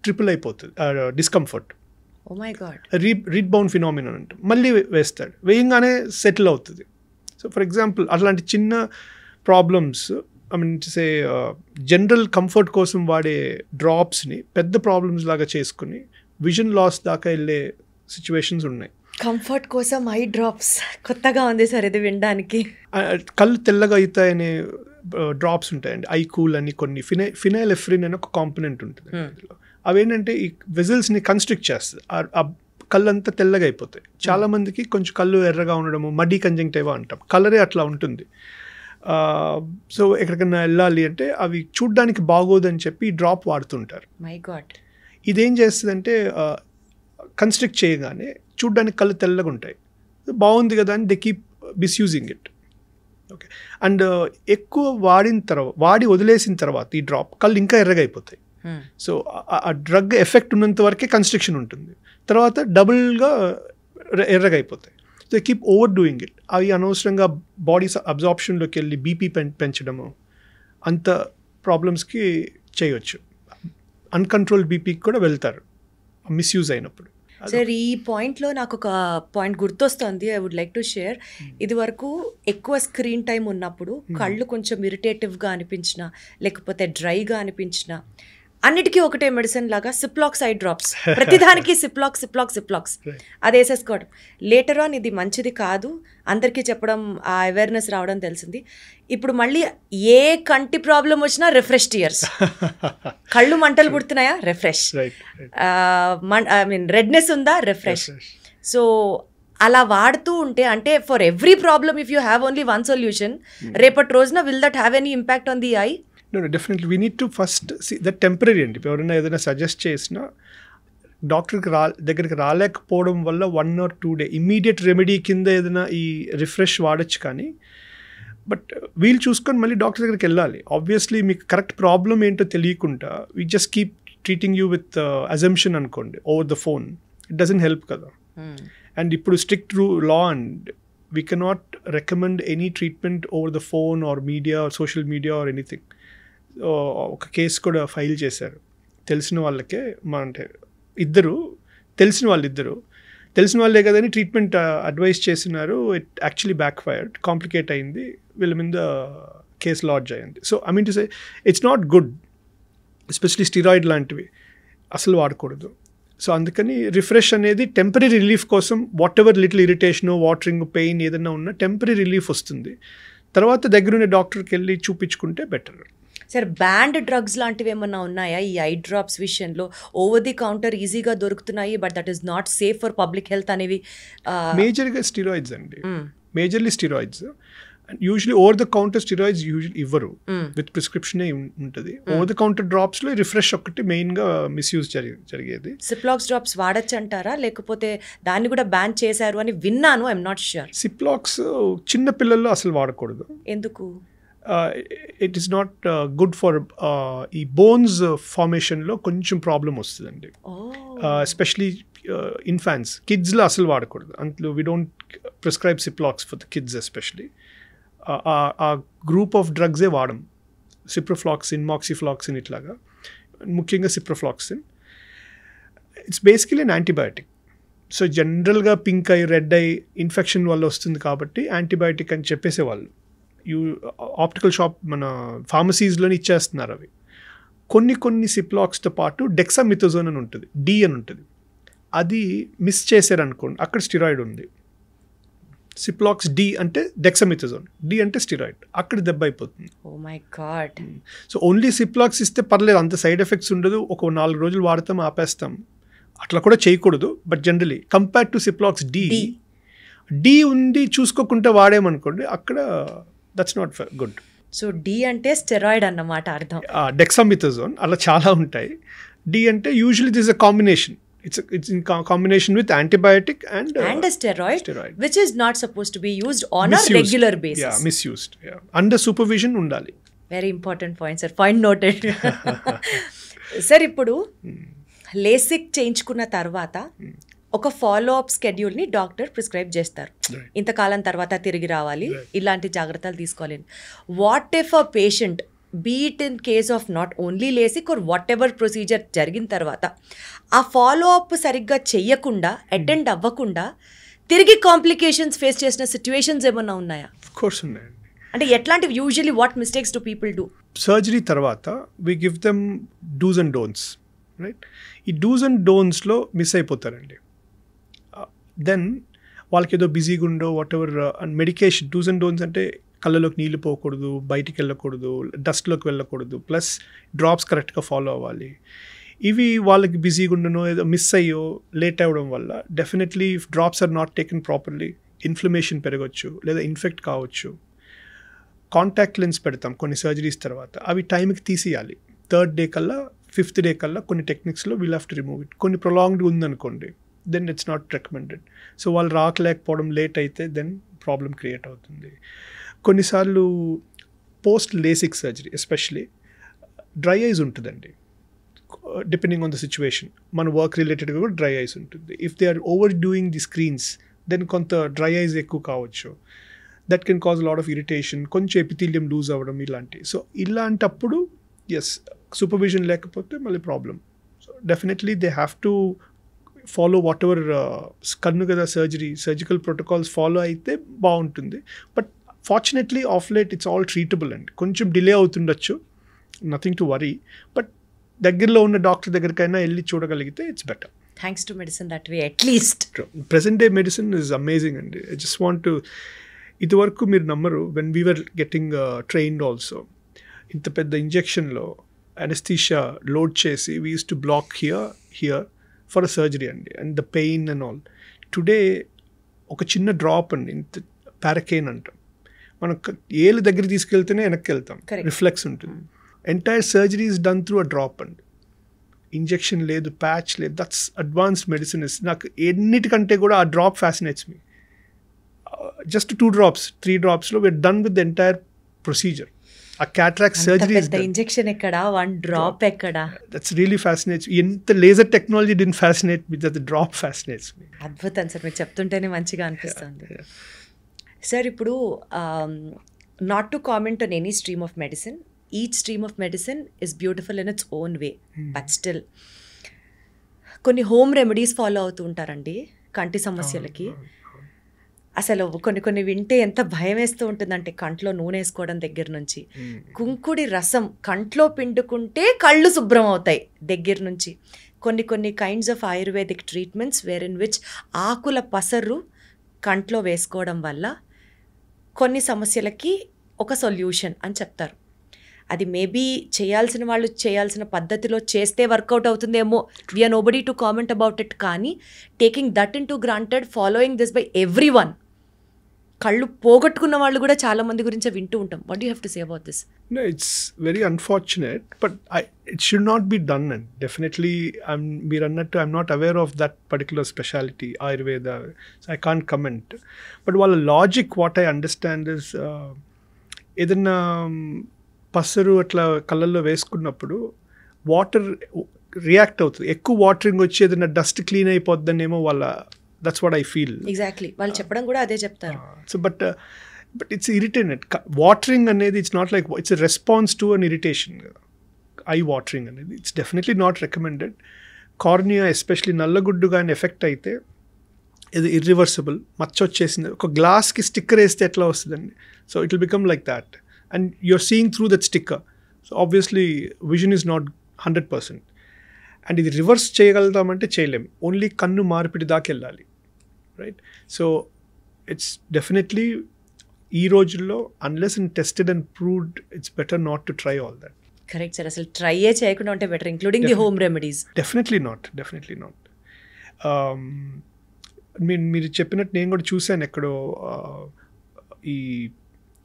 ట్రిపుల్ అయిపోతుంది డిస్కంఫర్ట్. రీబౌండ్ ఫినామినన్ అంటే మళ్ళీ వేస్తాడు, వేయంగానే సెటిల్ అవుతుంది. సో ఫర్ ఎగ్జాంపుల్ అట్లాంటి చిన్న problems, I mean say general comfort కోసం వాడే డ్రాప్స్ని పెద్ద ప్రాబ్లమ్స్ లాగా చేసుకుని విజన్ లాస్ దాకా వెళ్ళే సిచ్యువేషన్స్ ఉన్నాయి. కంఫర్ట్ కోసం ఐ డ్రాప్స్ కొత్తగా ఉంది సార్ ఇది వినడానికి. కళ్ళు తెల్లగా అవుతాయనే డ్రాప్స్ ఉంటాయండి, ఐ కూల్ అని కొన్ని, ఫినైల్ ఎఫ్రిన్ అని ఒక కాంపోనెంట్ ఉంటుంది అందులో. అవేంటంటే ఈ వెజల్స్ని కన్స్ట్రిక్ట్ చేస్తుంది, ఆ కళ్ళు అంతా తెల్లగా అయిపోతాయి. చాలా మందికి కొంచెం కళ్ళు ఎర్రగా ఉండడము, మడ్డీ కంజంక్టివా అంటాం, కలరే అట్లా ఉంటుంది. సో ఎక్కడికైనా వెళ్ళాలి అంటే అవి చూడ్డానికి బాగోదని చెప్పి డ్రాప్ వాడుతుంటారు. My God. ఇదేం చేస్తుందంటే కన్స్ట్రిక్ట్ చేయగానే చూడ్డానికి కళ్ళు తెల్లగా ఉంటాయి. బాగుంది కదా అని they keep misusing it. Okay. And ఎక్కువ వాడి వదిలేసిన తర్వాత ఈ డ్రాప్ కళ్ళు ఇంకా ఎర్రగా అయిపోతాయి. సో ఆ డ్రగ్ ఎఫెక్ట్ ఉన్నంత వరకే కన్స్ట్రిక్షన్ ఉంటుంది, తర్వాత డబుల్గా ఎర్రగా అయిపోతాయి. So they keep over doing it. అవి అనవసరంగా బాడీ అబ్జార్ప్షన్లోకి వెళ్ళి బీపీ పెంచడము, అంత ప్రాబ్లమ్స్కి చేయవచ్చు. అన్కంట్రోల్ బీపీకి కూడా వెళ్తారు మిస్యూజ్ అయినప్పుడు. సార్, ఈ పాయింట్లో నాకు ఒక పాయింట్ గుర్తొస్తుంది, I would like to share. ఇది వరకు ఎక్కువ స్క్రీన్ టైం ఉన్నప్పుడు కళ్ళు కొంచెం ఇరిటేటివ్గా అనిపించిన, లేకపోతే డ్రైగా అనిపించిన, అన్నిటికీ ఒకటే మెడిసిన్ లాగా సిప్లాక్స్ ఐ డ్రాప్స్, ప్రతిదానికి సిప్లాక్స్ అది వేసేసుకోవడం. లేటర్ ఆన్ ఇది మంచిది కాదు అందరికీ చెప్పడం, ఆ అవేర్నెస్ రావడం తెలిసింది. ఇప్పుడు మళ్ళీ ఏ కంటి ప్రాబ్లం వచ్చినా రిఫ్రెష్ టియర్స్, కళ్ళు మంటలు పుడుతున్నాయా రిఫ్రెష్, ఐ మీన్ రెడ్నెస్ ఉందా రిఫ్రెష్. సో అలా వాడుతూ ఉంటే, అంటే for every problem if you have only one solution, రేపటి రోజున will that have any impact on the I? No, definitely. We need to first see that temporary అండి. ఎవరైనా ఏదైనా సజెస్ట్ చేసినా డాక్టర్కి దగ్గరికి రాలేకపోవడం వల్ల 1 or 2 days ఇమ్మీడియట్ రెమెడీ కింద ఏదైనా ఈ రిఫ్రెష్ వాడచ్చు. కానీ బట్ వీళ్ళు చూసుకొని మళ్ళీ డాక్టర్ దగ్గరికి వెళ్ళాలి. ఆబ్వియస్లీ మీకు కరెక్ట్ ప్రాబ్లం ఏంటో తెలియకుండా we just keep treating you with assumption అనుకోండి over the phone, it doesn't help కదా. అండ్ ఇప్పుడు strict law and we cannot recommend any treatment over the phone or media or social media or anything. ఒక case కూడా file చేశారు తెలిసిన వాళ్ళకే, అంటే తెలిసిన వాళ్ళే కదని ట్రీట్మెంట్ అడ్వైస్ చేసినారు. It actually backfired, complicate అయింది, వీళ్ళ మీద కేసు లాడ్జ్ అయింది. So I mean to say it's not good, especially steroid లాంటివి అసలు వాడకూడదు. సో అందుకని రిఫ్రెష్ అనేది టెంపరీ రిలీఫ్ కోసం, what ever little irritation, watering, pain ఏదైనా ఉన్నా టెంపరీ రిలీఫ్ వస్తుంది. తర్వాత దగ్గరుండే డాక్టర్కి వెళ్ళి చూపించుకుంటే బెటర్. సార్, బ్యాండ్ డ్రగ్స్ లాంటివి ఏమన్నా ఉన్నాయా ఈ ఐ డ్రాప్స్ విషయంలో? ఓవర్ ది కౌంటర్ ఈజీగా దొరుకుతున్నాయి, but that is not safe for public health అనేవి? మేజర్గా స్టిరాయిడ్స్ అండి, majorly steroids. Usually over the counter steroids usually ఇవ్వరు, విత్ ప్రిస్క్రిప్షనే ఉంటుంది. ఓవర్ ద కౌంటర్ డ్రాప్స్లో రిఫ్రెష్ ఒకటి మెయిన్గా మిస్యూజ్ జరిగేది. సిప్లాక్స్ డ్రాప్స్ వాడచ్చు అంటారా, లేకపోతే దాన్ని కూడా బ్యాన్ చేశారు అని విన్నాను, ఐఎమ్ నాట్ ష్యూర్. సిప్లాక్స్ చిన్న పిల్లల్లో అసలు వాడకూడదు. ఎందుకు? It is not good for ఈ బోన్స్ ఫార్మేషన్లో కొంచెం ప్రాబ్లం వస్తుందండి, ఎస్పెషలీ ఇన్ఫాన్స్. కిడ్స్లో అసలు వాడకూడదు. అందులో we don't prescribe Ciplox for the kids especially. ఆ గ్రూప్ ఆఫ్ డ్రగ్సే వాడం, సిప్రోఫ్లాక్సిన్, మాక్సిఫ్లాక్సిన్, ఇట్లాగా ముఖ్యంగా ciprofloxacin. It's basically an antibiotic. So జనరల్గా pink eye, red eye infection వల్ల వస్తుంది కాబట్టి యాంటీబయాటిక్ అని చెప్పేసేవాళ్ళు. ఆప్టికల్ షాప్, మన ఫార్మసీస్లోని ఇచ్చేస్తున్నారు అవి. కొన్ని సిప్లాక్స్తో పాటు డెక్సామిథాజోన్ అని ఉంటుంది, డి అని ఉంటుంది. అది మిస్ చేశారనుకోండి, అక్కడ స్టిరాయిడ్ ఉంది. సిప్లాక్స్ డి అంటే డెక్సామిథాజోన్, డి అంటే స్టిరాయిడ్, అక్కడ దెబ్బ అయిపోతుంది. Oh my God. So only Ciplox ఇస్తే పర్లేదు, అంత సైడ్ ఎఫెక్ట్స్ ఉండదు, ఒక 4 రోజులు వాడతాం ఆపేస్తాం, అట్లా కూడా చేయకూడదు. But generally compare to Ciplox D ఉంది చూసుకోకుండా వాడేమనుకోండి, అక్కడ that's not good. So D అంటే స్టెరాయిడ్ అన్నమాట అర్థం. డెక్సామిథాజోన్ అలా చాలా ఉంటాయి. డి అంటే usually this a combination, it's in combination with antibiotic and a steroid, which is not supposed to be used on a regular basis. Yeah, misused. Yeah, under supervision undali. Very important point, sir. Point noted. Sir, ఇప్పుడు LASIK చేయించుకున్న తర్వాత ఒక follow up స్కెడ్యూల్ని doctor prescribe చేస్తారు. ఇంతకాలం తర్వాత తిరిగి రావాలి, ఇలాంటి జాగ్రత్తలు తీసుకోవాలి. What if a patient, be it in case of not only LASIK or whatever procedure జరిగిన తర్వాత ఆ ఫాలో అప్ సరిగ్గా చెయ్యకుండా, అటెండ్ అవ్వకుండా తిరిగి కాంప్లికేషన్స్ ఫేస్ చేసిన సిచ్యువేషన్స్ ఏమన్నా ఉన్నాయా? ఆఫ్ కోర్స్ ఉన్నాయండి. అంటే ఎట్లాంటివి? Usually what mistakes do people do? Surgery తర్వాత we give them dos and don'ts, right? ఈ డూస్ అండ్ డోంట్స్లో మిస్ అయిపోతారండి. దెన్ వాళ్ళకి ఏదో బిజీగా ఉండో whatever medication, dos and don'ts అంటే కళ్ళలోకి నీళ్ళు పోకూడదు, బయటికి వెళ్ళకూడదు, డస్ట్లోకి వెళ్ళకూడదు, ప్లస్ డ్రాప్స్ కరెక్ట్గా ఫాలో అవ్వాలి. ఇవి వాళ్ళకి బిజీగా ఉండనో ఏదో మిస్ అయ్యో లేట్ అవ్వడం వల్ల definitely if drops are not taken properly inflammation పెరగచ్చు, లేదా ఇన్ఫెక్ట్ కావచ్చు. కాంటాక్ట్ లెన్స్ పెడతాం కొన్ని సర్జరీస్ తర్వాత, అవి టైంకి తీసేయాలి. 3rd డే కల్లా 5th డే కల్లా కొన్ని టెక్నిక్స్లో we'll have to remove it. కొన్ని ప్రొలాంగ్డ్ ఉందనుకోండి, then it's not recommended. So వాళ్ళు రాకలేకపోవడం లేట్ అయితే దెన్ ప్రాబ్లం క్రియేట్ అవుతుంది. కొన్నిసార్లు post LASIK surgery especially dry eyes ఉంటుందండి, డిపెండింగ్ ఆన్ ద సిచ్యువేషన్. మన వర్క్ రిలేటెడ్గా కూడా డ్రై ఐస్ ఉంటుంది. If they are over doing the screens then కొంత డ్రై ఐస్ ఎక్కువ కావచ్చు. That can cause lot of irritation, కొంచెం ఎపిథీలియం లూజ్ అవ్వడం ఇలాంటివి. సో ఇలాంటప్పుడు ఎస్ సూపర్విజన్ లేకపోతే మళ్ళీ problem. So definitely they have to follow whatever కన్ను కదా సర్జికల్ ప్రోటోకాల్స్ ఫాలో అయితే బాగుంటుంది. But fortunately of late it's all treatable అండి. కొంచెం డిలే అవుతుండొచ్చు, నథింగ్ టు వరీ. బట్ దగ్గరలో ఉన్న డాక్టర్ దగ్గరికైనా వెళ్ళి చూడగలిగితే it's better. Thanks to medicine that way at least. Present day medicine is amazing అండి. ఐ జస్ట్ వాంట్ టు, ఇదివరకు మీరు నమ్మరు, when we're getting trained also, ఇంత పెద్ద ఇంజెక్షన్లో అనెస్థీషియా లోడ్ చేసి we use to block here for a surgery అండి, and the pain and all. Today ఒక చిన్న డ్రాప్ అండి, ఇంత పారకేన్ అంటాం, మనం ఏళ్ళు దగ్గర తీసుకెళ్తేనే వెనక్కి వెళ్తాం, రిఫ్లెక్స్ ఉంటుంది. Entire surgery is done through a drop అండి. ఇంజెక్షన్ లేదు, ప్యాచ్ లేదు, దట్స్ అడ్వాన్స్డ్ మెడిసిన్. నాకు ఎన్నిటికంటే కూడా ఆ drop fascinates me. Just 2 drops 3 dropsలో we're done with the entire procedure. ఆ క్యాట్రాక్ట్ సర్జరీ ఇంజెక్షన్ ఎక్కడ, 1 drop ఎక్కడ, దట్స్ రియలీ ఫ్యాసినేట్స్. ఎంత laser technology did fascinate me, that the drop fascinates me. అద్భుతం సార్, మీరు చెప్తుంటేనే మంచిగా అనిపిస్తుంది. సార్ ఇప్పుడు not to comment on any stream of medicine, each stream of medicine is beautiful in its own way, but still కొన్ని home remedies follow అవుతూ ఉంటారండి కంటి సమస్యలకి. అసలు కొన్ని వింటే ఎంత భయం వేస్తూ ఉంటుందంటే, కంట్లో నూనె వేసుకోవడం దగ్గర నుంచి, కుంకుడి రసం కంట్లో పిండుకుంటే కళ్ళు శుభ్రం అవుతాయి దగ్గర నుంచి, కొన్ని kinds of ayurvedic treatments where in which ఆకుల పసరు కంట్లో వేసుకోవడం వల్ల కొన్ని సమస్యలకి ఒక సొల్యూషన్ అని చెప్తారు. అది మేబీ చేయాల్సిన వాళ్ళు చేయాల్సిన పద్ధతిలో చేస్తే వర్కౌట్ అవుతుందేమో, we're nobody to comment about it. కానీ taking that in to granted, following this by everyone, కళ్ళు పోగొట్టుకున్న వాళ్ళు కూడా చాలా మంది గురించి వింటూ ఉంటాం. What you have to say about this? No, it's very unfortunate, but it should not be done. And definitely, I'm not aware of that particular specialty, Ayurveda, so I can't comment. But while logic, what I understand is, ఏదన్నా పసరు అట్లా కళ్ళల్లో వేసుకున్నప్పుడు water react అవుతుంది, ఎక్కువ watering వచ్చి ఏదైనా dust clean అయిపోద్దనేమో వాళ్ళ, that's what I feel. Exactly, వాళ్ళు చెప్పడం కూడా అదే చెప్తారు. So but it's irritated. Watering అనేది it's not like, it's a response to an irritation. I watering అనేది it's definitely not recommended. Cornea especially నల్లగుడ్డు కానీ ఎఫెక్ట్ అయితే ఇది ఇర్రివర్సిబుల్. మచ్చ వచ్చేసింది, ఒక గ్లాస్కి స్టిక్కర్ వేస్తే ఎట్లా వస్తుందండి. So it will become like that, and you are seeing through that sticker. So obviously vision is not 100%. And ఇది రివర్స్ చేయగలుగుతామంటే చేయలేం, ఓన్లీ కన్ను మార్పిడి దాకా వెళ్ళాలి, రైట్? సో ఇట్స్ డెఫినెట్లీ ఈ రోజుల్లో unless and tested and proved, it's better not to try all that. Correct sir, అసలు ట్రైయే చేయకుండా ఉంటే better, including the home remedies. Definitely not. మీరు చెప్పినట్టు నేను కూడా చూశాను ఎక్కడో, ఈ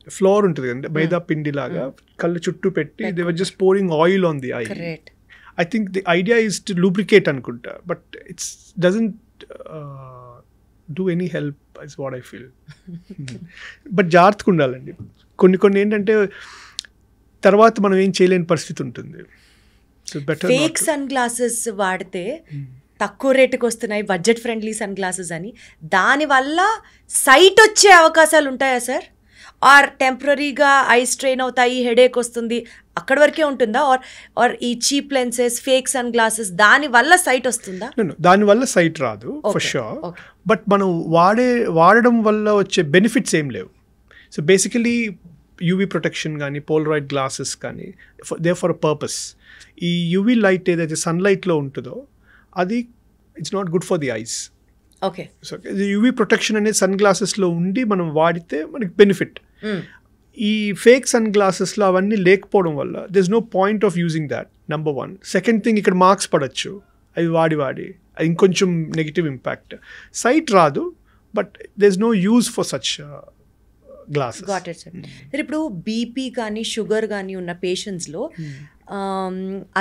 ఫ్లోర్ ఉంటుంది కదండి మైదా పిండి లాగా, కళ్ళు చుట్టూ పెట్టి they were just pouring oil on the eye. I think the idea is to lubricate అనుకుంటా, but it's doesn't do any help is what I feel. But జాగ్రత్తగా ఉండాలండి. కొన్ని ఏంటంటే తర్వాత మనం ఏం చేయలేని పరిస్థితి ఉంటుంది. So better fake sunglasses వాడితే తక్కువ రేటుకి వస్తున్నాయి, బడ్జెట్ ఫ్రెండ్లీ సన్ గ్లాసెస్ అని, దానివల్ల సైట్ వచ్చే అవకాశాలు ఉంటాయా సార్? ఆర్ టెంపరీగా ఐ స్ట్రెయిన్ అవుతాయి, హెడేక్ వస్తుంది, అక్కడి వరకే ఉంటుందా? ఆర్ ఈ cheap lenses, fake sunglasses దానివల్ల సైట్ వస్తుందా? దానివల్ల సైట్ రాదు ఫర్ షూర్, బట్ మనం వాడడం వల్ల వచ్చే బెనిఫిట్స్ ఏం లేవు. సో బేసికలీ యూవీ ప్రొటెక్షన్ కానీ పోలరాయిడ్ గ్లాసెస్ కానీ దే ఫర్ అ పర్పస్. ఈ యూవీ లైట్ ఏదైతే సన్లైట్లో ఉంటుందో అది it's not good for the ice. Okay, so UV protection అనేది సన్ గ్లాసెస్లో ఉండి మనం వాడితే మనకి బెనిఫిట్. ఈ ఫేక్ సన్ గ్లాసెస్లో అవన్నీ లేకపోవడం వల్ల this no point of using that. Number 1. Second thing, ఇక్కడ మార్క్స్ పడవచ్చు, అవి వాడి అది ఇంకొంచెం నెగిటివ్ ఇంపాక్ట్. సైట్ రాదు, but there is no use for such glasses. Got it sir. Sir ఇప్పుడు బీపీ కానీ షుగర్ కానీ ఉన్న పేషెంట్స్లో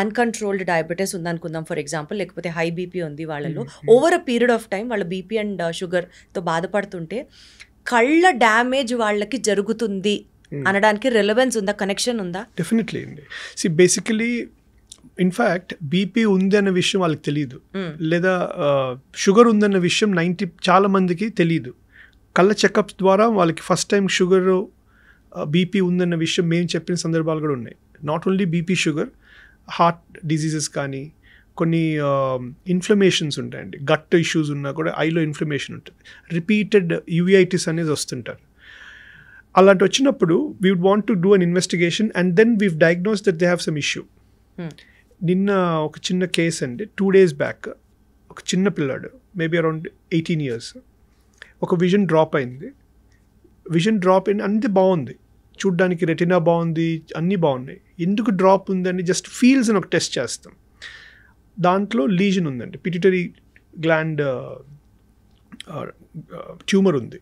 అన్కంట్రోల్డ్ డయాబెటీస్ ఉందనుకుందాం ఫర్ ఎగ్జాంపుల్, లేకపోతే హై బీపీ ఉంది వాళ్ళలో, over a period of time వాళ్ళ బీపీ అండ్ షుగర్తో బాధపడుతుంటే కళ్ళ డ్యామేజ్ వాళ్ళకి జరుగుతుంది అనడానికి రెలవెన్స్ ఉందా, కనెక్షన్ ఉందా? డెఫినెట్లీ అండి. సి బేసికలీ ఇన్ఫ్యాక్ట్ బీపీ ఉంది అన్న విషయం వాళ్ళకి తెలియదు, లేదా షుగర్ ఉందన్న విషయం చాలా మందికి తెలియదు. కళ్ళ చెకప్స్ ద్వారా వాళ్ళకి ఫస్ట్ టైం షుగర్ బీపీ ఉందన్న విషయం మేము చెప్పిన సందర్భాలు కూడా ఉన్నాయి. Not only BP, sugar, heart diseases కానీ, కొన్ని ఇన్ఫ్లమేషన్స్ ఉంటాయండి, గట్ ఇష్యూస్ ఉన్నా కూడా ఐలో ఇన్ఫ్లమేషన్ ఉంటుంది, రిపీటెడ్ యూవిఐటిస్ అనేది వస్తుంటారు. అలాంటి వచ్చినప్పుడు we would want to do an investigation and then we've diagnose that they have some issue. నిన్న ఒక చిన్న కేస్ అండి, 2 days బ్యాక్ ఒక చిన్న పిల్లాడు, మేబీ అరౌండ్ 18 years, ఒక విజన్ డ్రాప్ అయింది. అన్నీ బాగుంది, చూడ్డానికి రెటినా బాగుంది, అన్నీ బాగున్నాయి. ఎందుకు డ్రాప్ ఉందని జస్ట్ ఫీల్స్ అని ఒక టెస్ట్ చేస్తాం. దాంట్లో లీజన్ ఉందండి, పిట్యూటరీ గ్లాండ్ ట్యూమర్ ఉంది.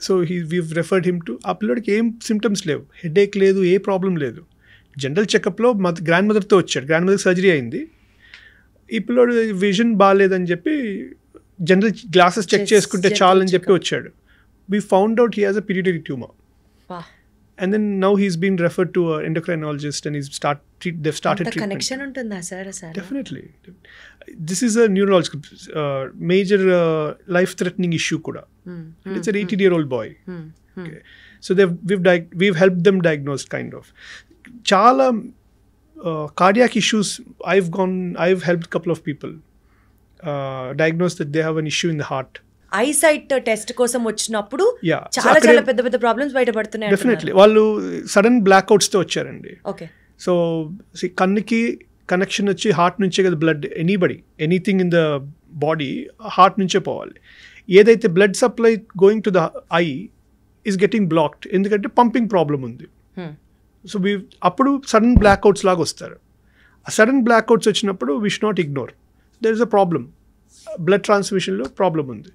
So weave referred him to, ఆ పిల్లడికి ఏం సిమ్టమ్స్ లేవు, హెడేక్ లేదు, ఏ ప్రాబ్లం లేదు. జనరల్ చెకప్లో గ్రాండ్ మదర్తో వచ్చాడు, గ్రాండ్ మదర్ సర్జరీ అయింది. ఈ పిల్లోడు విజన్ బాగాలేదని చెప్పి జనరల్ గ్లాసెస్ చెక్ చేసుకుంటే చాలని చెప్పి వచ్చాడు. We found out he has a pituitary tumour. And then now he's been referred to an endocrinologist and they've started treatment. Connection untunda sir? Definitely. This is a neurological major life-threatening issue kuda. It's an 18-year-old boy. Okay. So we've helped them diagnose kind of. Chala cardiac issues, I've helped a couple of people diagnose that they have an issue in the heart. Eyesight test కోసం వచ్చినప్పుడు చాలా పెద్ద పెద్ద problems బయటపడుతున్నాయి. Definitely వాళ్ళు sudden బ్లాక్అవుట్స్తో వచ్చారండి. Okay. So కన్నుకి కనెక్షన్ వచ్చి హార్ట్ నుంచే కదా blood, anything in the body heart నుంచే పోవాలి. ఏదైతే blood supply going to the eye is getting blocked, ఎందుకంటే పంపింగ్ ప్రాబ్లం ఉంది. సో అప్పుడు సడన్ బ్లాక్అవుట్స్ లాగా వస్తారు. ఆ సడన్ బ్లాక్అవుట్స్ వచ్చినప్పుడు we should not ignore, there is a problem, blood ట్రాన్స్మిషన్లో ప్రాబ్లం ఉంది.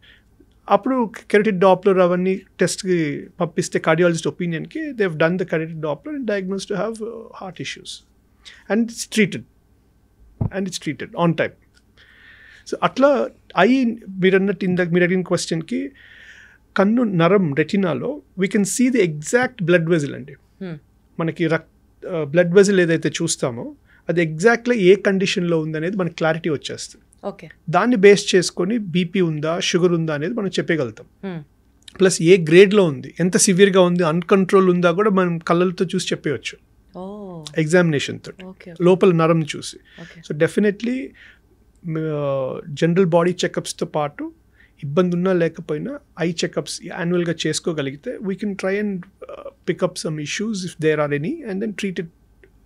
అప్పుడు కెరటిడ్ డాప్లర్ అవన్నీ టెస్ట్కి పంపిస్తే కార్డియాలజిస్ట్ ఒపీనియన్కి they have done the carotid Doppler and diagnose to have heart issues and it's treated on time. So అట్లా మీరు అడిగిన క్వశ్చన్కి కన్ను నరం రెటినాలో we can see the exact blood vessel అండి. మనకి బ్లడ్ వెజిల్ ఏదైతే చూస్తామో అది ఎగ్జాక్ట్గా ఏ కండిషన్లో ఉందనేది మనకి క్లారిటీ వచ్చేస్తుంది. ఓకే. దాన్ని బేస్ చేసుకొని బీపీ ఉందా, షుగర్ ఉందా అనేది మనం చెప్పగలుగుతాం. ప్లస్ ఏ గ్రేడ్లో ఉంది, ఎంత సివియర్గా ఉంది, అన్కంట్రోల్ ఉందా కూడా మనం కళ్ళతో చూసి చెప్పవచ్చు ఎగ్జామినేషన్ తోటి, లోపల నరం చూసి. సో డెఫినెట్లీ జనరల్ బాడీ చెకప్స్తో పాటు ఇబ్బంది ఉన్నా లేకపోయినా ఐ చెకప్స్ యాన్యువల్గా చేసుకోగలిగితే we can try and pick up some issues if there are any and then treat it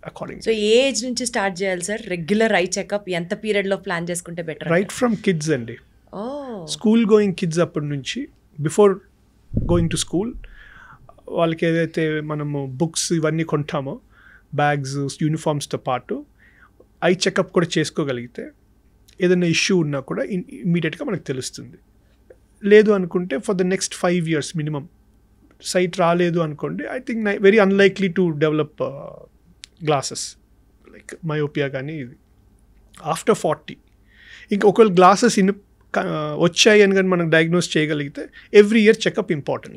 according. So ఏ ఏజ్ నుంచి స్టార్ట్ చేయాలి సార్ రెగ్యులర్ ఐ చెకప్? ఎంత పీరియడ్లో ప్లాన్ చేసుకుంటే బెటర్? రైట్ ఫ్రమ్ కిడ్స్ అండి, స్కూల్ గోయింగ్ కిడ్స్ అప్పటి నుంచి, బిఫోర్ గోయింగ్ టు స్కూల్ వాళ్ళకి ఏదైతే మనము బుక్స్ ఇవన్నీ కొంటామో, బ్యాగ్స్, యూనిఫామ్స్తో పాటు ఐ చెకప్ కూడా చేసుకోగలిగితే ఏదైనా ఇష్యూ ఉన్నా కూడా ఇమ్మీడియట్గా మనకు తెలుస్తుంది. లేదు అనుకుంటే for the next 5 years minimum sight రాలేదు అనుకోండి, I think very unlikely to develop glasses like myopia. కానీ ఇది ఆఫ్టర్ 40 ఇంకా ఒకవేళ గ్లాసెస్ వచ్చాయి అని కానీ మనం డయాగ్నోస్ చేయగలిగితే ఎవ్రీ ఇయర్ చెకప్ ఇంపార్టెంట్.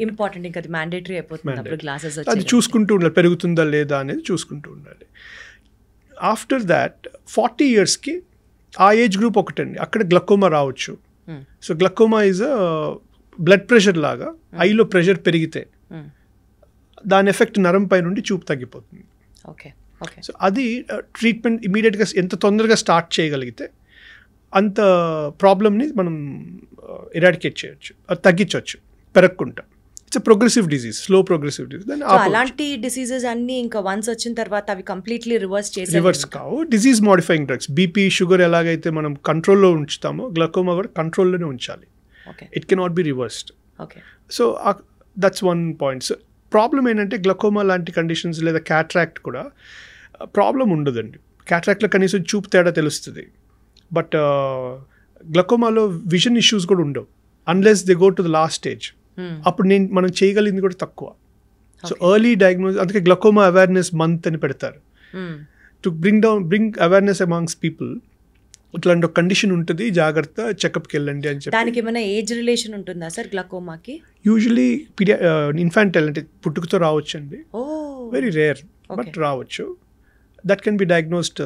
ఇంకా అది మ్యాండేటరీ అయిపోతుంది. గ్లాసెస్ అది చూసుకుంటూ ఉండాలి, పెరుగుతుందా లేదా అనేది చూసుకుంటూ ఉండాలి. ఆఫ్టర్ దాట్ 40 yearsకి ఆ ఏజ్ గ్రూప్ ఒకటండి, అక్కడ గ్లకోమా రావచ్చు. So glaucoma is a blood pressure లాగా, ఐలో ప్రెషర్ పెరిగితే దాని ఎఫెక్ట్ నరం పై నుండి చూపు తగ్గిపోతుంది. సో అది ట్రీట్మెంట్ ఇమీడియట్గా ఎంత తొందరగా స్టార్ట్ చేయగలిగితే అంత ప్రాబ్లమ్ని మనం ఎరాడికేట్ చేయొచ్చు, అది తగ్గించవచ్చు పెరగకుండా. It's progressive disease, slow progressive disease. అలాంటి డిసీజెస్ అన్ని ఇంకా వన్స్ వచ్చిన తర్వాత అవి కంప్లీట్లీ రివర్స్ కావు. Disease modifying drugs, BP, sugar ఎలాగైతే మనం కంట్రోల్లో ఉంచుతామో గ్లకోమా కూడా కంట్రోల్లోనే ఉంచాలి. It cannot be reversed. So that's one point. So problem ఏంటంటే గ్లకోమా లాంటి కండిషన్స్ లేదా క్యాట్రాక్ట్ కూడా ప్రాబ్లం ఉండదండి. క్యాట్రాక్ట్లో కనీసం చూపు తేడా తెలుస్తుంది. బట్ గ్లకోమాలో విజన్ ఇష్యూస్ కూడా ఉండవు unless they go to the last stage. అప్పుడు మనం చేయగలిగింది కూడా తక్కువ. సో ఎర్లీ డయాగ్నోస్, అందుకే గ్లకోమా అవేర్నెస్ మంత్ అని పెడతారు, to bring awareness amongst people. ఇట్లాంటి ఒక కండిషన్ ఉంటుంది, జాగ్రత్త చెకప్కి వెళ్ళండి అని చెప్పి. దానికి ఏమైనా ఏజ్ రిలేషన్ ఉంటుందా సార్ గ్లకోమాకి? యూజువలీ ఇన్ఫాంటైల్ అంటే పుట్టుకతో రావచ్చు అండి, వెరీ రేర్ బట్ రావచ్చు. That can be diagnosed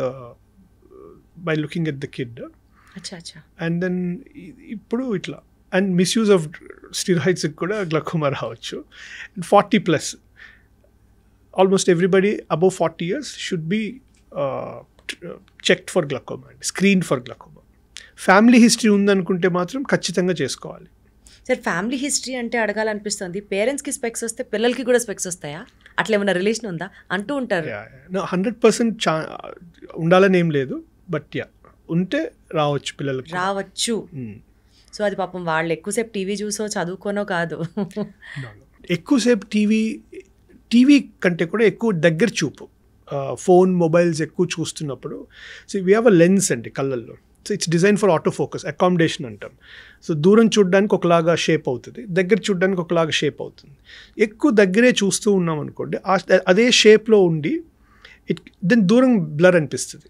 by looking at the kid. And then ఇప్పుడు ఇట్లా అండ్ మిస్యూజ్ ఆఫ్ స్టీరాయిడ్స్కి కూడా గ్లకోమా రావచ్చు. 40+, almost everybody above 40 years should be checked for glaucoma అండి, screen for glaucoma. Family history ఉందనుకుంటే మాత్రం ఖచ్చితంగా చేసుకోవాలి. సార్ ఫ్యామిలీ హిస్టరీ అంటే అడగాలనిపిస్తుంది, పేరెంట్స్కి స్పెక్స్ వస్తే పిల్లలకి కూడా స్పెక్స్ వస్తాయా? అట్లా ఏమైనా రిలేషన్ ఉందా అంటూ ఉంటారు. 100% ఉండాలని ఏం లేదు, బట్ ఉంటే రావచ్చు, పిల్లలకి రావచ్చు. సో అది పాపం వాళ్ళు ఎక్కువసేపు టీవీ చూసో చదువుకోనో కాదు, ఎక్కువసేపు టీవీ కంటే కూడా ఎక్కువ దగ్గర చూపు, ఫోన్ మొబైల్స్ ఎక్కువ చూస్తున్నప్పుడు. So we have a lens అండి కళ్ళల్లో. So it's design for auto focus, accommodation అంటాం. సో దూరం చూడడానికి ఒకలాగా షేప్ అవుతుంది, దగ్గర చూడడానికి ఒకలాగా షేప్ అవుతుంది. ఎక్కువ దగ్గరే చూస్తూ ఉన్నాం అనుకోండి, అదే షేప్లో ఉండి దెన్ దూరం బ్లర్ అనిపిస్తుంది.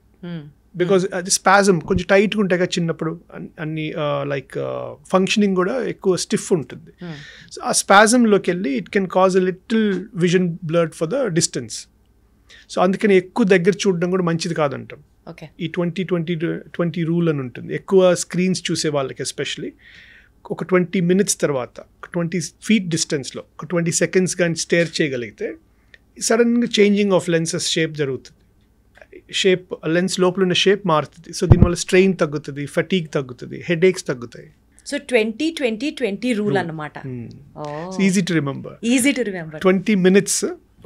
బికాజ్ అది స్పాజమ్ కొంచెం టైట్గా ఉంటాయి కదా చిన్నప్పుడు, అన్ని లైక్ ఫంక్షనింగ్ కూడా ఎక్కువ స్టిఫ్ ఉంటుంది. సో ఆ స్పాజంలోకి వెళ్ళి it can cause a little vision blurred for the distance. So అందుకని ఎక్కువ దగ్గర చూడడం కూడా మంచిది కాదంటాం. ఈ 20-20-20 రూల్ అని ఉంటుంది. ఎక్కువ స్క్రీన్స్ చూసే వాళ్ళకి ఎస్పెషలీ ఒక 20 minutes తర్వాత ఒక 20 feet డిస్టెన్స్లో ఒక 20 seconds కానీ స్టేర్ చేయగలిగితే సడన్గా చేంజింగ్ ఆఫ్ లెన్సెస్ షేప్ జరుగుతుంది. షేప్ లెన్స్ లోపల ఉన్న షేప్ మారుతుంది. సో దీనివల్ల స్ట్రెయిన్ తగ్గుతుంది, ఫటీగ్ తగ్గుతుంది, హెడేక్స్ తగ్గుతాయి. సో 20-20-20 రూల్ అన్నమాట. Easy to remember. 20 minutes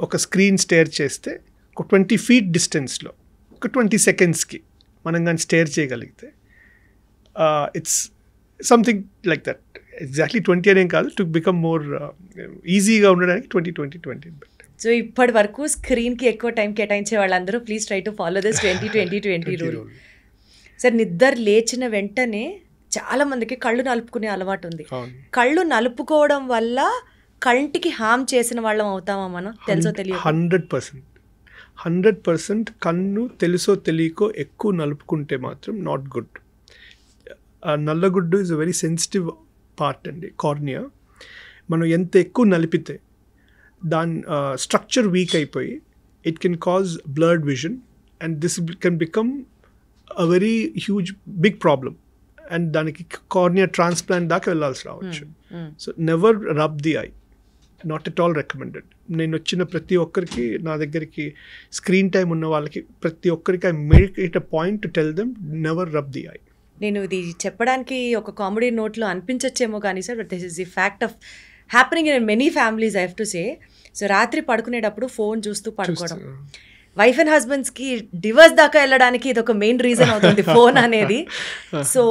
ఒక స్క్రీన్ స్టేర్ చేస్తే ఒక 20 feet డిస్టెన్స్లో ఒక 20 secondsకి మనం కానీ స్టేర్ చేయగలిగితే it's something like that. Exactly 20 అనేం కాదు, టు బికమ్ మోర్ ఈజీగా ఉండడానికి 20-20-20. సో ఇప్పటి వరకు స్క్రీన్కి ఎక్కువ టైం కేటాయించే వాళ్ళందరూ please try to follow this 20-20-20 rule. Sir నిద్ర లేచిన వెంటనే చాలా మందికి కళ్ళు నలుపుకునే అలవాటు ఉంది. కళ్ళు నలుపుకోవడం వల్ల కంటికి హామ్ చేసిన వాళ్ళం అవుతామా మనం, తెలుసో తెలియదు? 100% కన్ను తెలుసో తెలియకో ఎక్కువ నలుపుకుంటే మాత్రం నాట్ గుడ్. నల్లగుడ్డు is a very sensitive part అండి, కార్నియా. మనం ఎంత ఎక్కువ నలిపితే దాని స్ట్రక్చర్ వీక్ అయిపోయి it can cause blurred vision and this can become a very huge big problem. And దానికి కార్నియా ట్రాన్స్ప్లాంట్ దాకా వెళ్ళాల్సి రావచ్చు. So never rub the eye, not at all recommended. నేను వచ్చిన ప్రతి ఒక్కరికి, నా దగ్గరికి స్క్రీన్ టైం ఉన్న వాళ్ళకి ప్రతి ఒక్కరికి I make it a point to tell them never rub the I. నేను ఇది చెప్పడానికి ఒక కామెడీ నోట్లో అనిపించచ్చేమో కానీ sir, but this is the fact of happening in many families I have to say. So రాత్రి పడుకునేటప్పుడు ఫోన్ చూస్తూ పడుకోవడం, వైఫ్ అండ్ హస్బెండ్స్కి డివర్స్ దాకా వెళ్ళడానికి ఇది ఒక మెయిన్ రీజన్ అవుతుంది ఫోన్ అనేది. సో